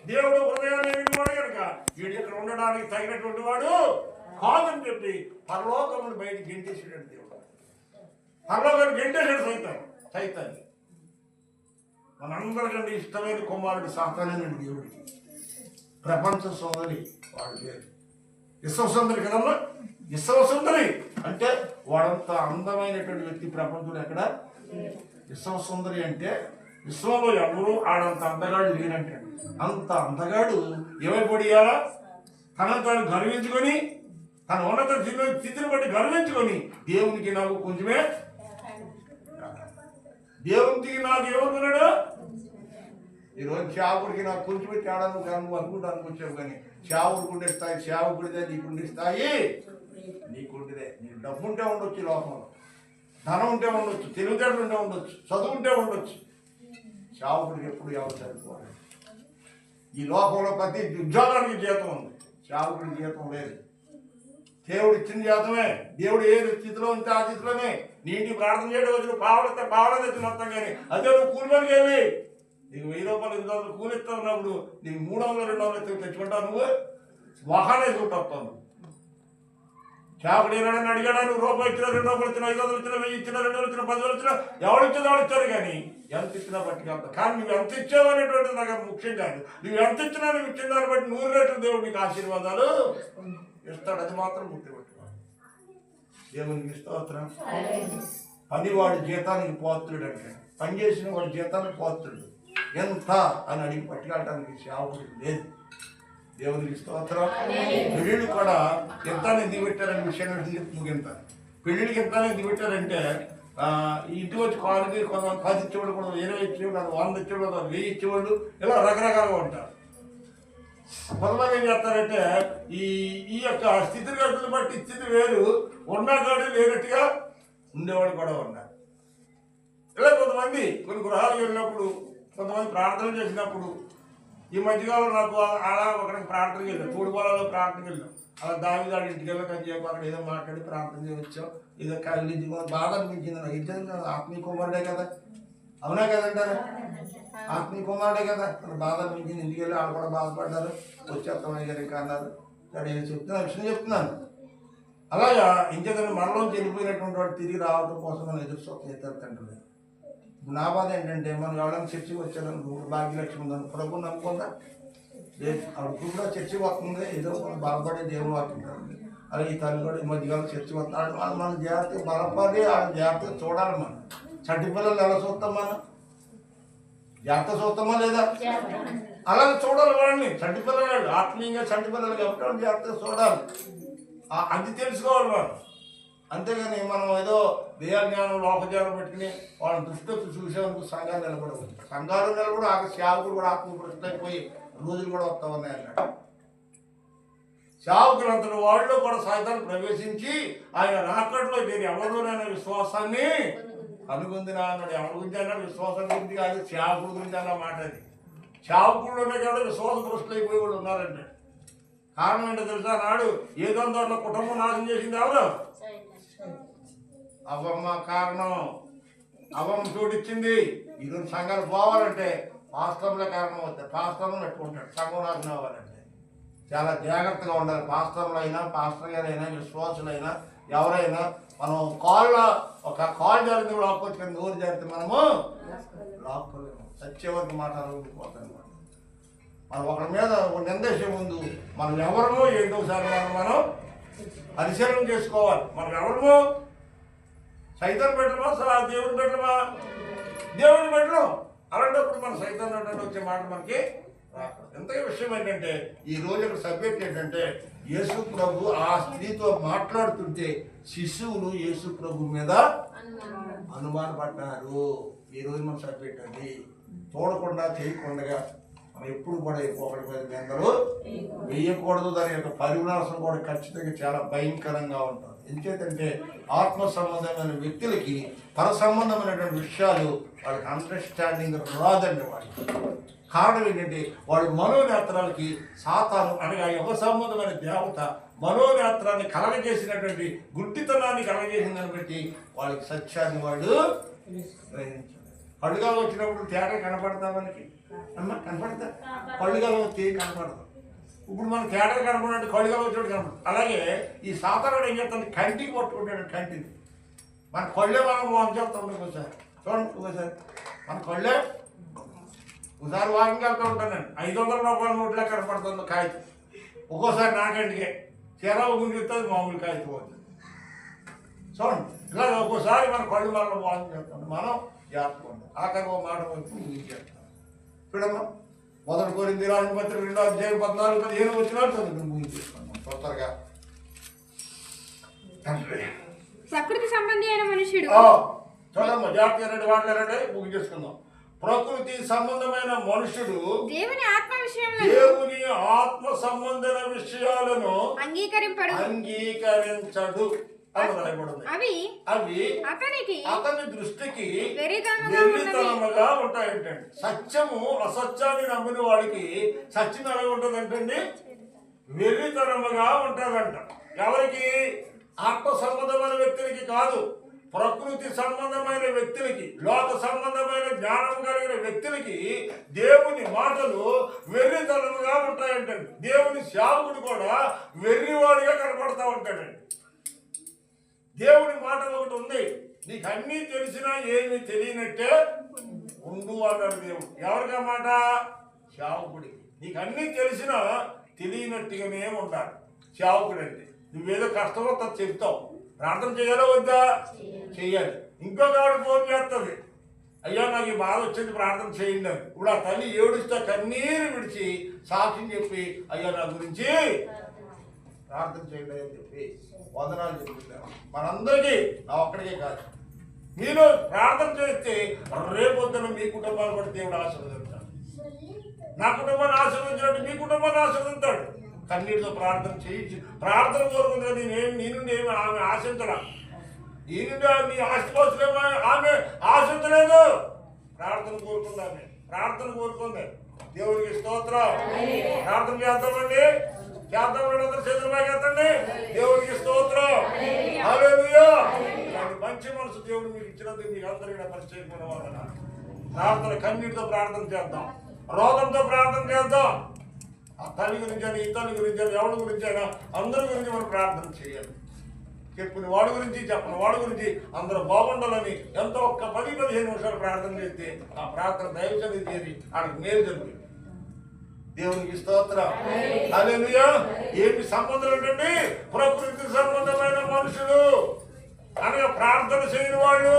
దేవుడు హృదయాన్ని వాడు కనుక వీడు ఇక్కడ ఉండడానికి తగినటువంటి వాడు కాదని చెప్పి పరలోకమును బయట గెంటేసాడు దేవుడు. పరలోకాన్ని గెంటేసాడు సైతాన్ని. మనందరికంటే ఇష్టమైన కుమారుడు సాతానేనండి దేవుడికి. ప్రపంచ సోదరి వాడు పేరు విశ్వసుందరి కదమ్మా. విశ్వసుందరి అంటే వాడంత అందమైనటువంటి వ్యక్తి ప్రపంచంలో ఎక్కడ? విశ్వసుందరి అంటే విశ్వంలో ఎవరు ఆడంత అందగాడు లేనంటే అంత అందగాడు ఏమైపోయాలా? తనను తాను గర్వించుకొని, తన ఉన్నత స్థితిని బట్టి గర్వించుకొని దేవునికి నాకు కొంచెమే, దేవునికి నాకు ఏమనుకున్నాడు? ఈరోజు సేవకుడికి నాకు కొంచెం తేడా నువ్వు అనుకుంటాను వచ్చావు కానీ సేవకుడికుండే స్థాయి సేవకుడిదే, నీకుండే స్థాయి నీకుండిదే. నీకు డబ్బు ఉంటే ఉండొచ్చు, లోకంలో ధనం ఉంటే ఉండొచ్చు, తెలివితేటలు ఉంటే ఉండొచ్చు, చదువు ఉంటే ఉండొచ్చు. సేవకుడికి ఎప్పుడు ఎవరు సరిపోవాలి? ఈ లోకంలో ప్రతి ఉద్యోగానికి జీతం ఉంది, సేవకుడికి జీతం లేదు. దేవుడు ఇచ్చిన జీతమే. దేవుడు ఏ స్థితిలో ఉంటే ఆ స్థితిలోనే. నీ ఇంటికి ప్రార్థన చేయడం వచ్చిన పావల తెచ్చిన మొత్తం కానీ అదే నువ్వు కూలిపనికి వెళ్ళి నీకు 1000 రూపాయలు 800 కూలి ఇస్తా ఉన్నప్పుడు నీకు 300 200 తెచ్చుకుంటావు. నువ్వు వాహనం వేసుకుంటావు. చేపడు ఏనాడని అడిగాడా? నువ్వు రూపాయి ఇచ్చినా, 2 రూపాయలు ఇచ్చినా, 500 ఇచ్చినా, 1000 ఇచ్చినా, 2000 ఇచ్చినా, 10,000 ఇచ్చినా, ఎవరు ఇచ్చినా వాళ్ళు ఇచ్చారు కానీ ఎంత ఇచ్చినా పట్టుకెళ్తావు. కానీ నువ్వు ఎంత ఇచ్చావు అనేటువంటిది నాకు ముఖ్యం కాదు. నువ్వు ఎంత ఇచ్చినా నువ్వు ఇచ్చిన దాన్ని బట్టి 100 రెట్లు దేవుడు నీకు ఆశీర్వాదాలు ఇస్తాడు. అది మాత్రం గుర్తుపెట్టుకోవాలి. దేవునికి స్తోత్రం. పనివాడి జీతానికి పాత్రుడు అంటే పని చేసిన వాడి జీతానికి పాత్రుడు. ఎంత అని అడిగి పట్టుకెళ్ళడానికి సేవకుడికి లేదు. దేవునికి స్తోత్రం. పెళ్ళిళ్ళు కూడా ఎంత ఎందుకు పెట్టారనే విషయాన్ని ముగింతారు. పెళ్ళిళ్ళకి ఎంత ఎందుకు పెట్టారంటే ఇంటికి వచ్చి కాలుకి కొంతమంది 10 ఇచ్చేవాళ్ళు, కొంత 20 ఇచ్చేవాళ్ళు, 100 ఇచ్చేవాళ్ళు, 1000 ఇచ్చేవాళ్ళు, ఇలా రకరకాలుగా ఉంటారు. కొంతమంది ఏం చేస్తారంటే ఈ యొక్క స్థితిగతులు బట్టి స్థితి వేరు, ఉన్నా కానీ వేరేట్టుగా ఉండేవాళ్ళు కూడా ఉన్నారు. ఇలా కొంతమంది కొన్ని గృహాలకు వెళ్ళినప్పుడు, కొంతమంది ప్రార్థన చేసినప్పుడు, ఈ మధ్యకాలంలో నాకు అలా ఒకరికి ప్రార్థనకి వెళ్ళాం, తోడుపాలలో ప్రార్థనకి వెళ్ళాం. అలా దావిదాడి ఇంటికి వెళ్ళి చెప్పి అక్కడ ఏదో మాట్లాడి ప్రార్థన చేయవచ్చాం. ఏదో కలిగించి బాధ అనిపించింది నాకు. ఇద్దరు ఆత్మీయ కుమారుడే కదా, అవునా కదంటారు? ఆత్మీయ కుమారుడే కదా. బాధ అనిపించింది. ఇంటికి వెళ్ళి వాళ్ళు కూడా బాధపడ్డారు. వచ్చేస్తామని గారు ఇంకా అన్నారు. నేను చెప్తున్నాను, విషయం చెప్తున్నాను. అలాగా ఇంకేదైనా మనలోంచి వెళ్ళిపోయినటువంటి వాడు తిరిగి రావడం కోసం మనం ఎదురు చూస్తారు తండ్రి. నా బాధ ఏంటంటే మనం ఎవరైనా చర్చికి వచ్చారని భాగ్యలక్ష్మి ఉందని ప్రభు నమ్ముకుందా లేదు. అప్పుడు కూడా చర్చికి వస్తుంది, ఏదో మనం బాధపడే దేవుని వాక్యం అలాగే ఈ తల్లి కూడా ఈ మధ్యకాలం చర్చి వస్తున్నాడు. వాళ్ళు మనం జాగ్రత్తగా బలపడి వాళ్ళని జాగ్రత్తగా చూడాలి. మనం చంటి పిల్లలు ఎలా చూస్తాం, మనం జాగ్రత్త చూస్తామా లేదా? అలాగే చూడాలి వాళ్ళని. చంటి పిల్లలు ఆత్మీయంగా చంటి పిల్లలు కాబట్టి వాళ్ళని జాగ్రత్తగా చూడాలి. అది తెలుసుకోవాలి వాళ్ళు. అంతేగాని మనం ఏదో దేహజ్ఞానం లోకజ్ఞానం పెట్టుకుని వాళ్ళని దృష్టితో చూసేందుకు సంఘాలు నిలబడవు. సంఘాలు నిలబడి ఆ సేవకులు కూడా ఆత్మభ్రష్ట అయిపోయి రోజులు కూడా వస్తా ఉన్నాయి అన్నాడు. సేవకులంతటి వాళ్ళు కూడా సైతాన్ని ప్రవేశించి ఆయన రాకట్లో నేను ఎవరిలోనైనా విశ్వాసాన్ని కనుగొందినా అన్నాడు. ఎవరి గురించి అన్నాడు? విశ్వాసం గురించి కాదు, సేవకుల గురించి అన్న మాట. అది సేవకుల్లోనే కూడా విశ్వాస భ్రష్టులు అయిపోయి వాళ్ళు ఉన్నారంటే కారణం ఏంటో తెలుసా? నాడు ఏదో దాంట్లో కుటుంబం నాశనం చేసింది ఎవరు? అవ్వమ్మ కారణం. అవ్వమ్మ చోటిచ్చింది. ఈరోజు సంఘాలు పోవాలంటే పాస్టర్లే కారణం అవుతాయి. పాస్టర్లు పెట్టుకుంటాడు. సంఘం నాశనం అవ్వాలంటే చాలా జాగ్రత్తగా ఉండాలి. పాస్టర్లు అయినా, పాస్టర్ గారైనా, విశ్వాసులైనా ఎవరైనా మనం ఒక కాల్ జరిగితే లాక్కొచ్చు, కానీ నోరు జరిగితే మనము లాక్కోలేము. సత్యవరకు మాట్లాడుకోవద్దు. మనం ఒకరి మీద నిందేసే ముందు మనం ఎవరమో ఏంటో సార్ మనం పరిశీలన చేసుకోవాలి. మనం ఎవరమో సైతాన్ని పెట్టమా, దేవుని పెట్టమా? దేవుని పెట్టడం. అలాంటప్పుడు మన సైతాన్ని అంటే వచ్చే మాట మనకి రాకూడదు. ఎంతగా విషయం ఏంటంటే ఈ రోజు ఒక సబ్జెక్ట్ ఏంటంటే యేసు ప్రభు ఆ స్త్రీతో మాట్లాడుతుంటే శిశువులు యేసు ప్రభు మీద అనుమానపడ్డారు. ఈ రోజు మన సబ్జెక్ట్ అది. చూడకుండా చేయకుండా మనం ఎప్పుడు కూడా ఒకటి మీద అందరూ వేయకూడదు. దాని యొక్క పరివినాశం కూడా ఖచ్చితంగా చాలా భయంకరంగా ఉంటుంది. ఎందుకంటే ఆత్మ సంబంధమైన వ్యక్తులకి పర సంబంధమైనటువంటి విషయాలు వాళ్ళకి అండర్స్టాండింగ్ రాదండి. వాళ్ళకి కారణం ఏంటంటే వాళ్ళు మనోనేత్రాలకి సాతాను అనగా యుగ సంబంధమైన దేవత మనోనేత్రాన్ని కలగజేసినటువంటి గుడ్డితనాన్ని కలగజేసిందని బట్టి వాళ్ళకి సత్యాన్ని వాళ్ళు గ్రహించారు. కళ్ళుగా వచ్చినప్పుడు తేడా కనపడతా మనకి అమ్మ కనపడతా? కళ్ళుగా వచ్చి కనపడదు. ఇప్పుడు మన తేడా కనపడినట్టు కళ్ళుగా వచ్చినట్టు కనపడదు. అలాగే ఈ సాతానుడు ఏం చేస్తాడు? కంటికి పట్టుకుంటాడు. కంటిని మన కళ్ళే మనం మోసం చేస్తాం. ఒకసారి చూడండి, ఒకసారి మన కళ్ళే ఒకసారి వాకింగ్ వెళ్తూ ఉంటాను నేను. 500 రూపాయల నోట్లే కనపడుతుంది కాగితం. ఒక్కోసారి నాకంటికే చీర గుంజుతుంది, మామూలు కాగితం అవుతుంది. చూడండి, ఇలా ఒక్కోసారి మన కళ్ళు మనం మోసం చేస్తాం. మనం జాగ్రత్తగా ఉంటాం. ఆఖరి ఓ మాట వచ్చి ముగించేస్తాం. చూడమ్మా, 1 కొరింథీ రాసిన పత్రిక 2వ అధ్యాయం 14-15 వచ్చినట్టు ముగించేస్తాం తొందరగా. ప్రకృతి సంబంధి అయిన మనుషుడు. చూడమ్మా, జాగ్రత్తగా మాట్లాడండి, ముగించేసుకుందాం. ప్రకృతి సంబంధమైన మనుషుడు దేవుని ఆత్మ విషయంలో దేవుని ఆత్మ సంబంధమైన విషయాలను అంగీకరించడు. అవి అతని దృష్టికి వెర్రితనముగా ఉంటాయంటండి. సత్యము అసత్యాన్ని నమ్మిన వాడికి సత్యం ఎలా ఉంటుందంటండి? వెర్రితనముగా ఉంటుందంట. ఎవరికి? ఆత్మ సంబంధమైన వ్యక్తులకి కాదు, ప్రకృతి సంబంధమైన వ్యక్తులకి, లోక సంబంధమైన జ్ఞానం కలిగిన వ్యక్తులకి దేవుని మాటలు వెర్రితనముగా ఉంటాయంటండి. దేవుని సేవకుడు కూడా వెర్రివాడిగా కనపడతా ఉంటాడండి. దేవుని మాట ఒకటి ఉంది, నీకు అన్నీ తెలిసినా ఏమి తెలియనట్టే ఉండు అన్నాడు దేవుడు. ఎవరికా మాట? సేవకుడికి. నీకు అన్నీ తెలిసినా తెలియనట్టుగానే ఉండాలి సేవకుడు అంటే. నువ్వేదో కష్టమో తను చెప్తావు, ప్రార్థన చేయాలో వద్దా? చెయ్యాలి. ఇంకొక ఆవిడ ఫోన్ చేస్తుంది, అయ్యా నాకు ఈ బాధ వచ్చింది ప్రార్థన చేయండి అని. ఇప్పుడు ఆ తల్లి ఏడుస్తా కన్నీరు విడిచి సాక్ష్యం చెప్పి అయ్యా నా గురించి ప్రార్థన చేయండి అని చెప్పి వందనాలు చెప్తున్నాను. మనందరికీ, నా ఒక్కడికే కాదు, మీరు ప్రార్థన చేస్తే రేపొద్దున మీ కుటుంబాలు కూడా దేవుడు ఆశీర్వదించాడు. నా కుటుంబాన్ని ఆశీర్వదించినట్టు మీ కుటుంబాన్ని ఆశీర్వదించాడు. కన్నీటితో ప్రార్థన చేయించి ప్రార్థన కోరుకుంది కదా. నీ నుండి ఏమి ఆమె ఆశించడా? నీ నుండి నీ ఆస్తిపాస్తులేమో ఆమె ఆశించలేదు. ప్రార్థన కోరుకుంది. ఆమె ప్రార్థన కోరుకుంది. దేవుడికి స్తోత్రం. ప్రార్థన చేద్దామండి, చేద్దామండి. అందరూ చేతులు బాగేస్తండి. దేవుడికి స్తోత్రం. హల్లెలూయా. మంచి మనసు దేవుడు మీకు ఇచ్చినందుకు మీకు అందరికీ పరిచయమైన వాళ్ళ ప్రార్థన, కన్నీటితో ప్రార్థన చేద్దాం, రోగంతో ప్రార్థన చేద్దాం. ఆ తల్లి గురించి అయినా, ఈ తల్లి గురించి అయినా, ఎవరి గురించి అయినా అందరి గురించి మనం ప్రార్థన చేయాలి. చెప్పిన వాడి గురించి, చెప్పిన వాడి గురించి అందరూ బాగుండాలని ఎంతో ఒక్క 10-15 నిమిషాలు ప్రార్థన చేస్తే ఆ ప్రార్థన దైవజనుడికి చేరి ఆడికి మేలు జరుగుతుంది. దేవునికి స్తోత్రం. హల్లెలూయా. ఏమి సంబంధం ఏంటండి? ప్రకృతి సంబంధమైన మనుషులు అనగా ప్రార్థన చేయని వాళ్ళు,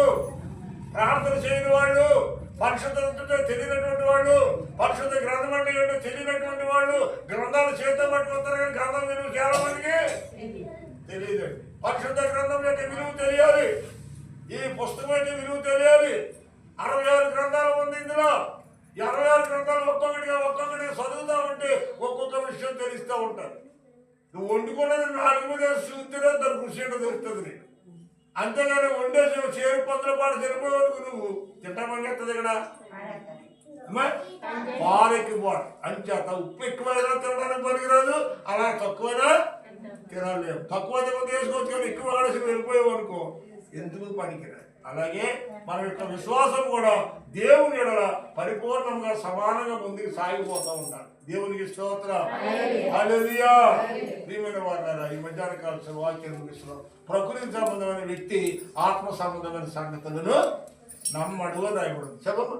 పరిశుద్ధత తెలియనటువంటి వాళ్ళు, పరిశుద్ధ గ్రంథం అంటే ఏంటో తెలియనటువంటి వాళ్ళు గ్రంథాలు చేత పట్టుకుంటారు కానీ గ్రంథం విలువ చాలా మందికి తెలియదు. పరిశుద్ధ గ్రంథం యొక్క విలువ తెలియాలి, ఈ పుస్తకం యొక్క విలువ తెలియాలి. 66 గ్రంథాలు ఉంది ఇందులో. ఈ 66 గ్రంథాలు ఒక్కొక్కటిగా చదువుతా ఉంటే ఒక్కొక్క విషయం తెలుస్తూ ఉంటారు. నువ్వు వండుకున్నది 4 మీద చూస్తేనే దాని కృషి ఏంటో తెలుస్తుంది నీకు. అంతేగాని వండేసి చేరు పందుల పాటు సరిపోయే వరకు నువ్వు తింటామని ఇక్కడ పాలెక్కి పోవాలి. అంచేత ఉప్పు ఎక్కువైనా తినడానికి పనికిరాదు, అలా తక్కువైనా తినలేము. తక్కువ తీసుకోవచ్చు కానీ ఎక్కువ ఆడసి వెళ్ళిపోయావు అనుకో ఎందుకు పనికిరాదు. అలాగే మన యొక్క విశ్వాసం కూడా దేవుని ఎడల పరిపూర్ణంగా సమానంగా ముందుకు సాగిపోతూ ఉంటాడు. దేవునికి స్తోత్రం. హల్లెలూయా. ప్రియమైన వారులారా, ఈ మధ్యాహ్న కాల వాక్యం ముగిస్తున్నాం. ప్రకృతి సంబంధమైన వ్యక్తి ఆత్మ సంబంధమైన సంగతులను నమ్మడు అని రాయబడింది. చెప్పమ్మా.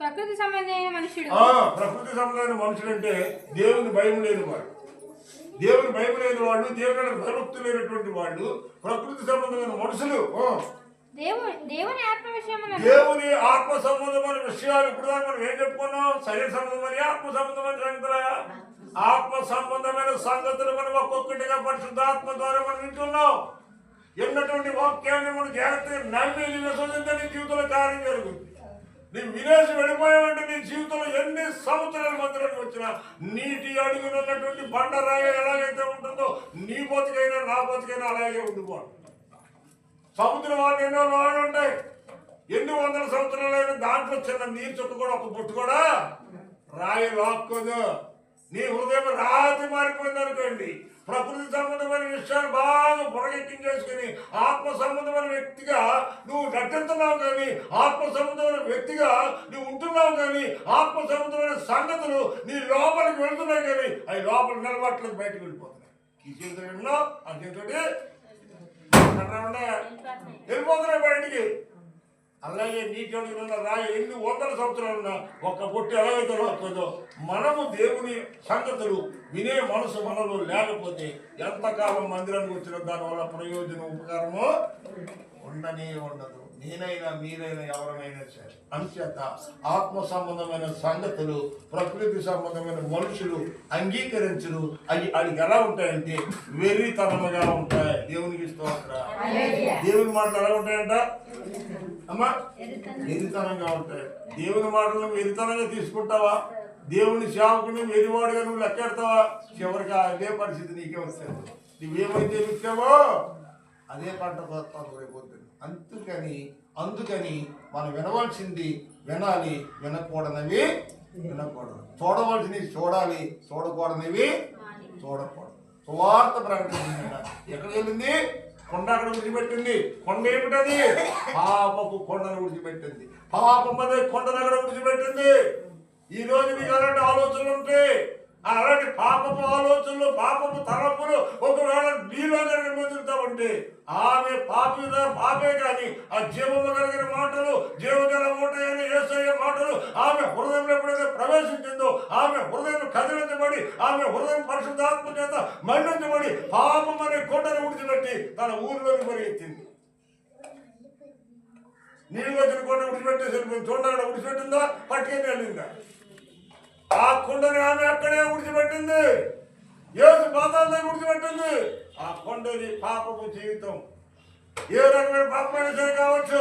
ప్రకృతి సంబంధమైన మనుషుడు. ప్రకృతి సంబంధమైన మనుషులు అంటే దేవుని భయం లేని వాడు, దేవుని భయం లేని వాళ్ళు, దేవుని భయభక్తులు లేనటువంటి వాళ్ళు ప్రకృతి సంబంధమైన మనుషులు. దేవుని ఆత్మ విషయమున, దేవుని ఆత్మ సంబంధమైన విషయాలు ఇప్పుడు దాకా మనం ఏం చెప్పుకున్నాం? శరీర సంబంధమైన ఆత్మ సంబంధమైన సంగతులా? ఆత్మ సంబంధమైన సంగతులు మనం ఒక్కొక్కటిగా పరిశుద్ధాత్మ ద్వారా మనం వింటున్నాం. ఎన్నటువంటి వాక్యాన్ని మనం జాగ్రత్తగా నమ్మి విశ్వసించే నీ జీవితంలో కార్యం జరుగుతుంది. నీ విదేశం వెళ్ళిపోయావంటే నీ జీవితంలో ఎన్ని సంవత్సరాల మధ్యలోకి వచ్చినా నీటి అడుగునున్నటువంటి బండరాయి ఎలాగైతే ఉంటుందో నీ బతుకైనా నా బతుకైనా అలాగే ఉండిపోవాలి. సముద్రం వాళ్ళు ఎన్నో రాళ్ళు ఉంటాయి, ఎన్ని వందల సంవత్సరాలైనా దాంట్లో చిన్న నీరు చుక్క కూడా ఒక బొట్టు కూడా రాయి లాక్కోదు. నీ హృదయం రాతి మారిపోయింది అనుకోండి. ప్రకృతి సంబంధమైన విషయాలు బాగా బుర్రగెక్కించేసుకుని ఆత్మ సంబంధమైన వ్యక్తిగా నువ్వు నటిస్తున్నావు కానీ, ఆత్మ సంబంధమైన వ్యక్తిగా నువ్వు ఉంటున్నావు కానీ, ఆత్మ సంబంధమైన సంగతులు నీ లోపలికి వెళ్తున్నాయి కానీ అవి లోపల నిలబట్టలేదు, బయటకు వెళ్ళిపోతున్నాయి. ఈ చేతులు ఎన్నో ఆ చేతుడి వెళ్ళిపోతున్నాయి బయటికి. అలాగే నీటి అడుగునున్న రాయి ఎన్ని వందల సంవత్సరాలున్నా ఒక్క పొట్టి ఎలాగైతే రాకపోదో మనము దేవుని సంగతులు వినే మనసు మనలో లేకపోతే ఎంతకాలం మందిరానికి వచ్చిన దానివల్ల ప్రయోజనం ఉపకారము ఉండనే ఉండదు. నేనైనా మీరైనా ఎవరైనా సరే. అంచేత ఆత్మ సంబంధమైన సంగతులు ప్రకృతి సంబంధమైన మనుషులు అంగీకరించరు. అవి ఎలా ఉంటాయంటే వెర్రితనముగా ఉంటాయి. దేవునికి స్తోత్రం. దేవుని మాటలు ఎలా ఉంటాయంట అమ్మా? వెర్రితనంగా ఉంటాయి. దేవుని మాటలను వెర్రితనంగా తీసుకుంటావా? దేవుని సేవకుని వెర్రివాడుగా నువ్వు లెక్కెడతావా? చివరికి అదే పరిస్థితి నీకే వస్తుంది. నువ్వేమైతే ఇచ్చావో అదే పంట కోస్తావు రేపొద్దు. అందుకని మనం వినవలసింది వినాలి, వినకూడనివి వినకూడదు, చూడవలసినవి చూడాలి, చూడకూడనివి చూడకూడదు. సువార్త ప్రకటించింది. ఎక్కడికి వెళ్ళింది? కొండ అక్కడ విడిచిపెట్టింది. కొండ ఏమిటది? పాపపు కొండను విడిచిపెట్టింది. పాపం అనే కొండను అక్కడ విడిచిపెట్టింది. ఈ రోజు మీకు అలాంటి ఆలోచనలు ఉంటే, అలాంటి పాపపు ఆలోచనలు, పాపపు తలపులు ఒకవేళ నీలో కలిగి మొదలుతామంటే ఆమె పాపే కానీ ఆ జీవము కలిగిన మాటలు, జీవగల ఓటైన యేసయ్య మాటలు ఆమె హృదయంలో ఎప్పుడైతే ప్రవేశించిందో ఆమె హృదయం కదిలించబడి, ఆమె హృదయం పరిశుద్ధాత్మ చేత మండించబడి పాపం అనే కొండను విడిచిపెట్టి తన ఊరిలోకి పరిగెత్తింది. నీళ్ళు వచ్చిన కొండ విడిచిపెట్టేసి చూడగా విడిచిపెట్టిందా? పట్టుకొని వెళ్ళిందా? ఆ కొండని ఆమె అక్కడే విడిచిపెట్టింది. యేసు పాదాల దగ్గర విడిచిపెట్టింది. ఆ కొండని పాపపు జీవితం. ఏ రకమైన పాపమైన సరే కావచ్చు,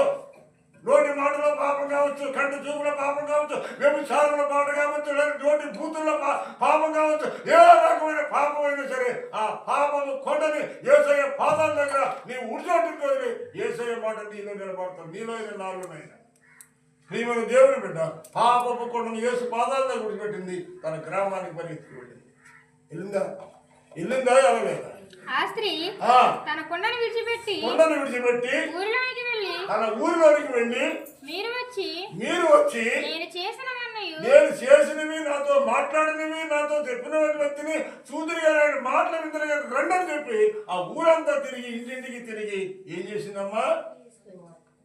నోటి మాటలో పాపం కావచ్చు, కంటి చూపులో పాపం కావచ్చు, వ్యభిచారంలో పాపం కావచ్చు, లేదా నోటి బూతుల్లో పాపం కావచ్చు, ఏ రకమైన పాపమైనా సరే ఆ పాపము కొండని యేసయ్య పాదాల దగ్గర నీవు విడిచిపెట్టుకొని యేసయ్య మాట నీలో నిలబడతావు. నీలో నాలుగునైనా ప్రియమైన దేవుని బిడ్డ పాపపు కొండను యేసు పాదాల దగ్గర విడిచిపెట్టింది. తన గ్రామానికి పరిగెత్తుకు వెళ్ళింది. వెళ్ళిందా? వెళ్ళలేదా? ఆ స్త్రీ తన కొండను విడిచిపెట్టి ఊరిలోనికి వెళ్ళి తన ఊరిలోనికి వెళ్ళి మీరు వచ్చి నేను చేసినవి, నాతో మాట్లాడినవి, నాతో చెప్పిన వ్యక్తిని చూదురు గారు మాటలు విందరు గారు రండని చెప్పి ఆ ఊరంతా తిరిగి ఇంటింటికి తిరిగి ఏం చేసిందమ్మా?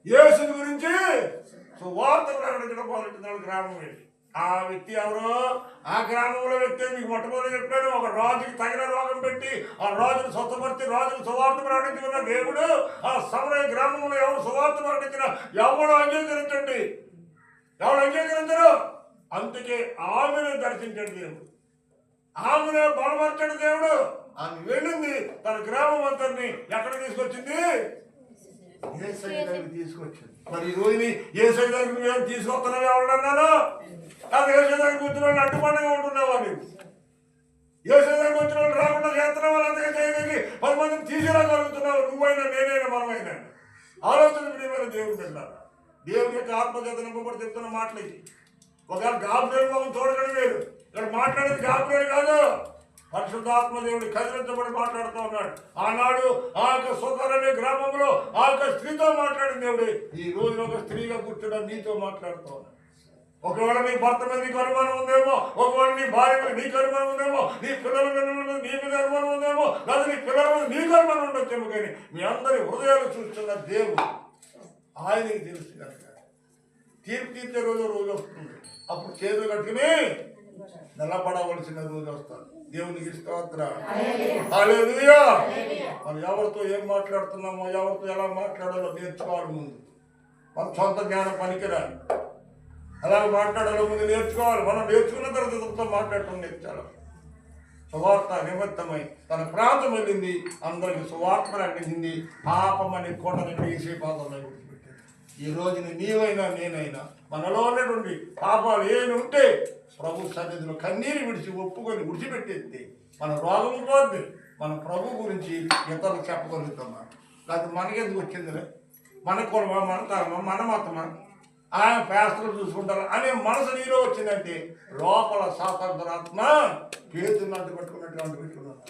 యేసుని గురించి సువార్త ప్రకటించడం మొదలెట్టినాడు. గ్రామం వెళ్ళి ఆ వ్యక్తి ఎవరు? ఆ గ్రామంలో వ్యక్తి. మీకు మొట్టమొదటి చెప్పాను, ఒక రాజుకి తగిన రోగం పెట్టి ఆ రాజును స్వస్థపరిచి రాజుకు సువార్త ప్రకటించుకున్న దేవుడు ఆ సమరయ గ్రామంలో ఎవరు సువార్త ప్రకటించిన ఎవరు అంగీకరించండి, ఎవరు అంగీకరించరు. అందుకే ఆమెను దర్శించండి దేవుడు, ఆమెను బలపరచండి దేవుడు. ఆమె వెళ్ళింది తన గ్రామం అంతరిని ఎక్కడ తీసుకొచ్చింది? యేసయ్య దగ్గరికి తీసుకొచ్చింది. మరి ఈ రోజుని యేసయ్య దగ్గరికి మేము తీసుకొస్తున్నావు ఎవరన్నాను? అది యేసయ్య దగ్గరికి వచ్చిన వాళ్ళు అడ్డుపండుగా ఉంటున్నావా? నీవు యేసయ్య దగ్గరికి వచ్చిన వాళ్ళు రాకుండా చేస్తున్నావు, వాళ్ళంతగా చేయగలిగి 10 మందిని తీసుకురాగలుగుతున్నావు. నువ్వైనా నేనైనా మనమైనా ఆలోచన ప్రియమైన దేవుడు వెళ్ళాలి. దేవుని యొక్క ఆత్మచేత నింపబడి చెప్తున్న మాటలు ఇది. ఒకవేళ గాబ్రియల్ మొహం చూడగలి వేరు, ఇక్కడ మాట్లాడేది గాబ్రియల్ కాదు, పరిశుద్ధాత్మ దేవుడు కదిలించబడి మాట్లాడుతూ ఉన్నాడు. ఆనాడు ఆ యొక్క సుధర్ అనే గ్రామంలో ఆ యొక్క స్త్రీతో మాట్లాడిన దేవుడు ఈ రోజున ఒక స్త్రీగా కూర్చున్న నీతో మాట్లాడుతూ ఉన్నాడు. ఒకవేళ నీ భర్త మీద నీకు అనుమానం ఉందేమో, ఒకవేళ నీ భార్య మీద నీకు అనుమానం ఉందేమో, నీ పిల్లల మీద నీ మీద అనుమానం ఉందేమో, లేదా నీ పిల్లల మీద నీకు అనుమానం ఉండొచ్చేమో, కానీ మీ అందరి హృదయాలు చూస్తున్న దేవుడు ఆయనకి తెలుసు కనుక తీర్పు తీర్చే రోజు వస్తుంది. అప్పుడు చేతులు కట్టుకుని నిలబడవలసిన రోజు వస్తుంది. దేవునికి స్తోత్రం. హల్లెలూయా. మనం ఎవరితో ఏం మాట్లాడుతున్నామో, ఎవరితో ఎలా మాట్లాడాలో నేర్చుకోవాలి. ముందు మన సొంత జ్ఞానం పనికిరాలి. అలా మాట్లాడాలో ముందు నేర్చుకోవాలి. మనం నేర్చుకున్న తర్వాత ఇతరులతో మాట్లాడటం నేర్చాలి. సువార్త నిమిత్తమై తన ప్రాంతం వెళ్ళింది, అందరికి సువార్త ప్రకటించింది. పాపం అనే కొండని వేసే పాదంలో విడిచిపెట్టింది. ఈ రోజున నీవైనా నేనైనా మనలో ఉన్నటువంటి పాపాలు ఏమి ఉంటే ప్రభు సన్నిధిలో కన్నీరు విడిచి ఒప్పుకొని విడిచిపెట్టేస్తే మన రోగం పోద్ది. మన ప్రభు గురించి ఇతరులకు చెప్పగలుగుతున్నాం. లేకపోతే మనకెందుకు వచ్చిందిలే, మనకు కూడా మన తరమా, మన మతమా, ఆయన పేస్తలు చూసుకుంటారు అనే మనసు నీలో వచ్చిందంటే లోపల సాతాంతరాత్మ పేతురుని అంటు పెట్టుకున్నట్టు అంటు పెట్టుకున్నాను.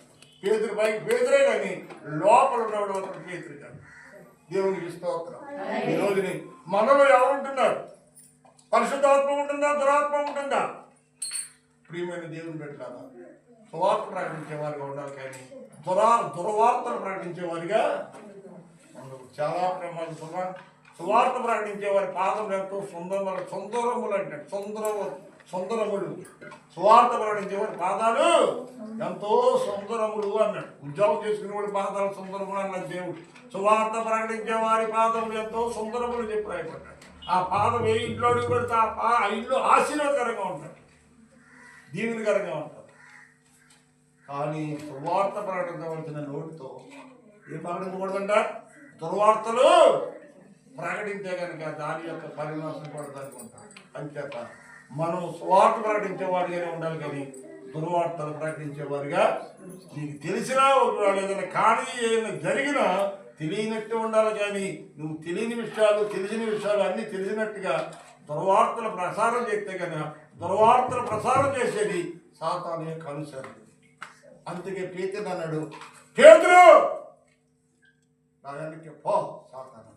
పేతురు పైకి పేతురే కానీ లోపల ఉన్నవాడు అతను పేతురు కానీ. దేవునికి స్తోత్రం. ఈ రోజుని మనలో ఎవరుంటున్నారు? పరిశుద్ధాత్మ ఉంటుందా, దురాత్మ ఉంటుందా? ప్రియమైన దేవుని పెట్టాలా సువార్త ప్రకటించే వారిగా ఉండాలి, కానీ దుర్వార్తలు ప్రకటించే వారిగా ఉండదు. చాలా ప్రమాదం. సువార్త ప్రకటించే వారి పాదం ఎంతో సుందరములు అంటే సుందరములు. సువార్త ప్రకటించే వారి పాదాలు ఎంతో సుందరములు అన్నాడు. ఉద్యోగం చేసుకునే వాడి పాదాలు సుందరములు అన్నాడు దేవుడు. సువార్త ప్రకటించే వారి పాదములు ఎంతో సుందరములు చెప్పి రాయబడ్డాడు. ఆ పాదం ఏ ఇంట్లో పెడితే ఆ ఇల్లు ఆశీర్వాదకరంగా ఉంటాడు, దీవెనకరంగా ఉంటాడు. కానీ దుర్వార్త ప్రకటించవలసిన నోటితో ఏం ప్రకటించకూడదంట? దుర్వార్తలు ప్రకటించే కనుక దాని యొక్క పరిణామం పడదానికి ఉంటాం. అంచేత మనం సువార్త ప్రకటించే వారిగానే ఉండాలి, కానీ దుర్వార్తలు ప్రకటించే వారిగా నీకు తెలిసినా ఒకవేళ ఏదైనా కానీ ఏదైనా జరిగినా తెలియనట్టు ఉండాలి. కానీ నువ్వు తెలియని విషయాలు తెలిసిన విషయాలు అన్నీ తెలిసినట్టుగా దుర్వార్తలు ప్రసారం చేస్తే కనుక దుర్వార్తలు ప్రసారం చేసేది సాతాను యొక్క అనుసరణ. అందుకే పేతురు అన్నాడు, పేతురు నా వెనక్కి పో సాతాను.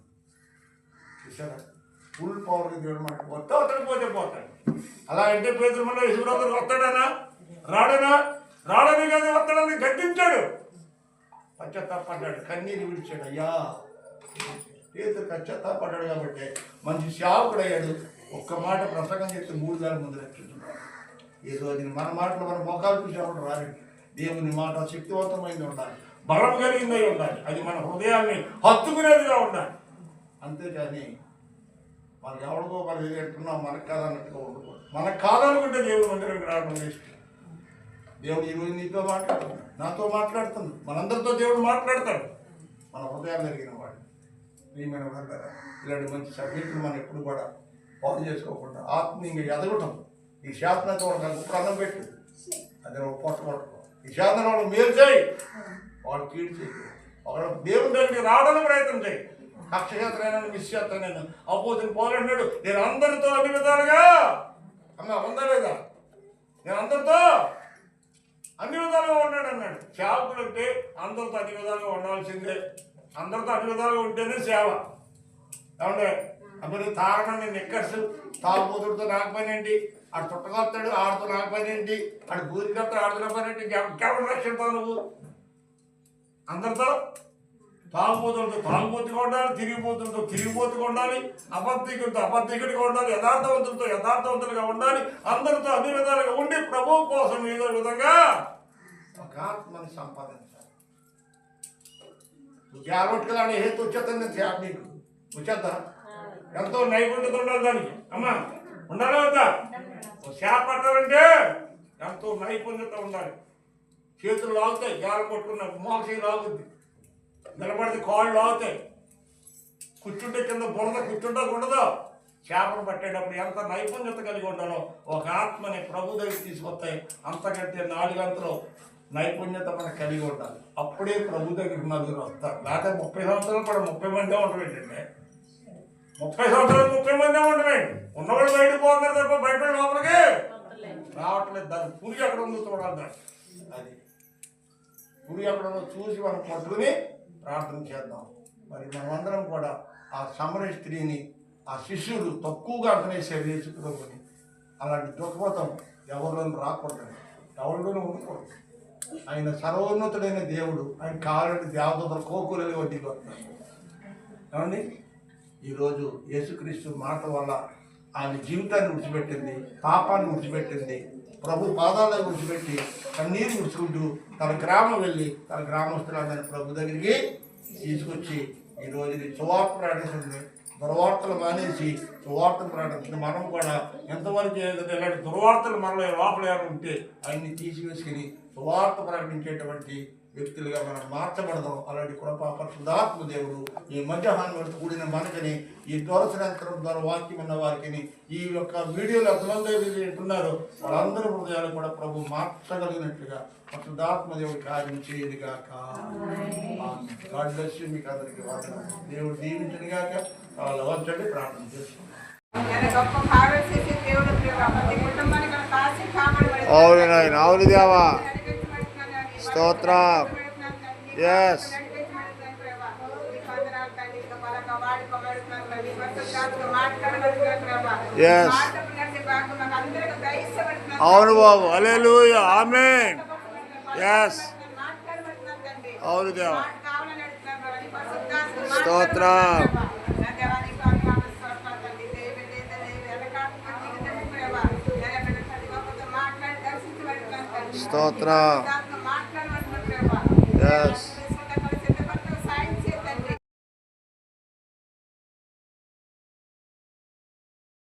చూసారా, ఫుల్ పవర్ దేవుడు మనకి పోతే పోతాడు. అలా అంటే పేతురు మళ్ళీ యేసుప్రభువు వస్తాడనా? రాడని కానీ వస్తాడని గద్దించాడు. పశ్చాత్తాపడ్డాడు, కన్నీరు విడిచాడు. అయ్యా పేతురు పశ్చాత్తాపడ్డాడు కాబట్టి మంచి సేవకుడు అయ్యాడు. ఒక్క మాట ప్రసంగం చేస్తే 3 వేల మంది రక్షించున్నాడు. ఈ రోజు మన మాటలు మన మొఖాలు చూసేవాడు రాలేదు. దేవుని మాట శక్తివంతమైంది ఉండాలి, బలం కలిగిందై ఉండాలి, అది మన హృదయాన్ని హత్తుకునేదిగా ఉండాలి. అంతేకాని మనకు ఎవరికో మనం ఎదుగుతున్నాం మనకు కాదన్నట్టుగా ఉండకూడదు. మనకు కాదనుకుంటే దేవుడి మందిరంకి రావడం ఇష్టం. దేవుడు ఈరోజు నీతో మాట్లాడుతున్నాడు, నాతో మాట్లాడుతున్నాడు, మనందరితో దేవుడు మాట్లాడతాడు. మన హృదయాలు జరిగిన వాడు ప్రియమైన వాళ్ళారా, ఇలాంటి మంచి సబ్జెక్టులు మనం ఎప్పుడు కూడా పాడు చేసుకోకుండా ఆత్మీయంగా ఎదగటం. ఈ శాతనతో ఒక అన్నం పెట్టు, అది ఒక పొట్ట పట్టుకో. ఈ శాతన వాళ్ళు మేలు చేయి, వాళ్ళు కీడు చేయి. ఒకళ్ళు దేవుని దగ్గరికి రావడానికి ప్రయత్నం చేయి. కక్షయాత్రైనా మిస్యాత్రైనా అపోజిట్ పోరాడినాడు, నేను అందరితో అన్ని విధాలుగా అన్నా ఉందా లేదా, నేను అందరితో అన్ని విధాలుగా ఉన్నాడు అన్నాడు. సేవకులు అంటే అందరితో అన్ని విధాలుగా ఉండాల్సిందే. అందరితో అన్ని విధాలుగా ఉంటేనే సేవ. ఏమంటే అప్పుడు తాగడం నేను ఎక్కర్సు తాగుబోతుడితో నాకు పని ఏంటి, ఆడు చుట్టకొస్తాడు ఆడుతో నాకు పని ఏంటి, ఆడు బూరికి వస్తాడు ఆడుతున్న పని ఏంటి, ఇంకెవరు రక్షిస్తావు నువ్వు? అందరితో తాగుబోతులతో తాగుబోతుగా ఉండాలి, తిరిగిపోతులతో తిరిగిపోతుగా ఉండాలి, అబద్ధికులతో అబద్ధికుడిగా ఉండాలి, యథార్థవంతులతో యథార్థవంతులుగా ఉండాలి, అందరితో అన్ని విధాలుగా ఉండి ప్రభువు కోసం ఏదో విధంగా ఒక ఆత్మని సంపాదించాలి. జాగ్రత్తగా హేతు వచ్చేస్తుంది నీకు వచ్చేద్దా? ఎంతో నైపుణ్యత ఉండాలి దానికి. అమ్మా ఉండాలి వద్దా? చేప పట్టాలంటే ఎంతో నైపుణ్యత ఉండాలి. చేతులు లాగుతాయి, జాల పట్టుకున్న మోక్షం లాగుద్ది, నిలబడితే కాళ్ళు లాగుతాయి, కూర్చుంటే కింద బురద కూర్చుంటా ఉండదు. చేపను పట్టేటప్పుడు ఎంత నైపుణ్యత కలిగి ఉండాలో ఒక ఆత్మని ప్రభు దగ్గర తీసుకొస్తాయి. అంతకంటే 4 గంటలు నైపుణ్యత మనకు కలిగి ఉండాలి. అప్పుడే ప్రభు దగ్గరికి నలుగురు వస్తారు. లేకపోతే 30 సంవత్సరాలు కూడా 30 మందే ఉండవేంటండి. 30 సంవత్సరాలు 30 మందే ఉండవేంటి. ఉన్నవాళ్ళు బయటకు పోతున్నారు తప్ప బయట లోపలికి రావట్లేదు. దాని పురి ఎక్కడ ఉందో చూడాలి. దాన్ని అది పురి ఎక్కడ ఉందో చూసి మనం పట్టుకుని ప్రార్థన చేద్దాం. మరి మనమందరం కూడా ఆ సమరయ స్త్రీని, ఆ శిష్యులు తక్కువగా అంటనేసారు యేసు ప్రభుని. అలాంటి దుఃఖపోతాం ఎవరిలోనూ రాకూడదు, ఎవరిలోనూ ఉండకూడదు. ఆయన సర్వోన్నతుడైన దేవుడు. ఆయన కావాలంటే దేవతల కోకులని వడ్డీకి వస్తారు. ఏమండి, ఈరోజు యేసుక్రీస్తు మాట వల్ల ఆయన జీవితాన్ని విడిచిపెట్టింది, పాపాన్ని విడిచిపెట్టింది, ప్రభు పాదాలను విడిచిపెట్టి కన్నీరు విడుచుకుంటూ తన గ్రామం వెళ్ళి తన గ్రామస్తులందరినీ ప్రభు దగ్గరికి తీసుకొచ్చి ఈరోజు ఇది సువార్త ప్రకటిస్తుంది. దుర్వార్తలు మానేసి సువార్తలు ప్రకటిస్తుంది. మనం కూడా ఎంతవరకు ఇలాంటి దుర్వార్తలు మనలో లోపల ఉంటే ఆయన్ని తీసివేసుకుని సువార్త ప్రకటించేటువంటి వ్యక్తులుగా మనం మార్చబడదాం. అలాంటి కృపా పరిశుద్ధాత్మ దేవుడు ఈ మధ్యాహ్నం కూడిన మనకని, ఈ దూరసంతరం ద్వారా వాక్యం ఉన్న వారికి, ఈ యొక్క వీడియోలు ఎంతమంది వింటున్నారో వాళ్ళందరూ హృదయాలు కూడా ప్రభు మార్చగలిగినట్లుగా పరిశుద్ధాత్మ దేవుడు కార్యం చేయదు గాక. God bless you. మీకు అందరికీ వందనాలు. దేవుడు దీవించను గాక. వాళ్ళు వచ్చండి, ప్రార్థన చేసుకుంటాం. అవును నాయన, అవును దేవా, స్తోత్రం. Yes. Yes. అవును బాబు, హల్లెలూయా, ఆమేన్. Yes. అవును దేవా, స్తోత్రం. స్తోత్రం. Yes.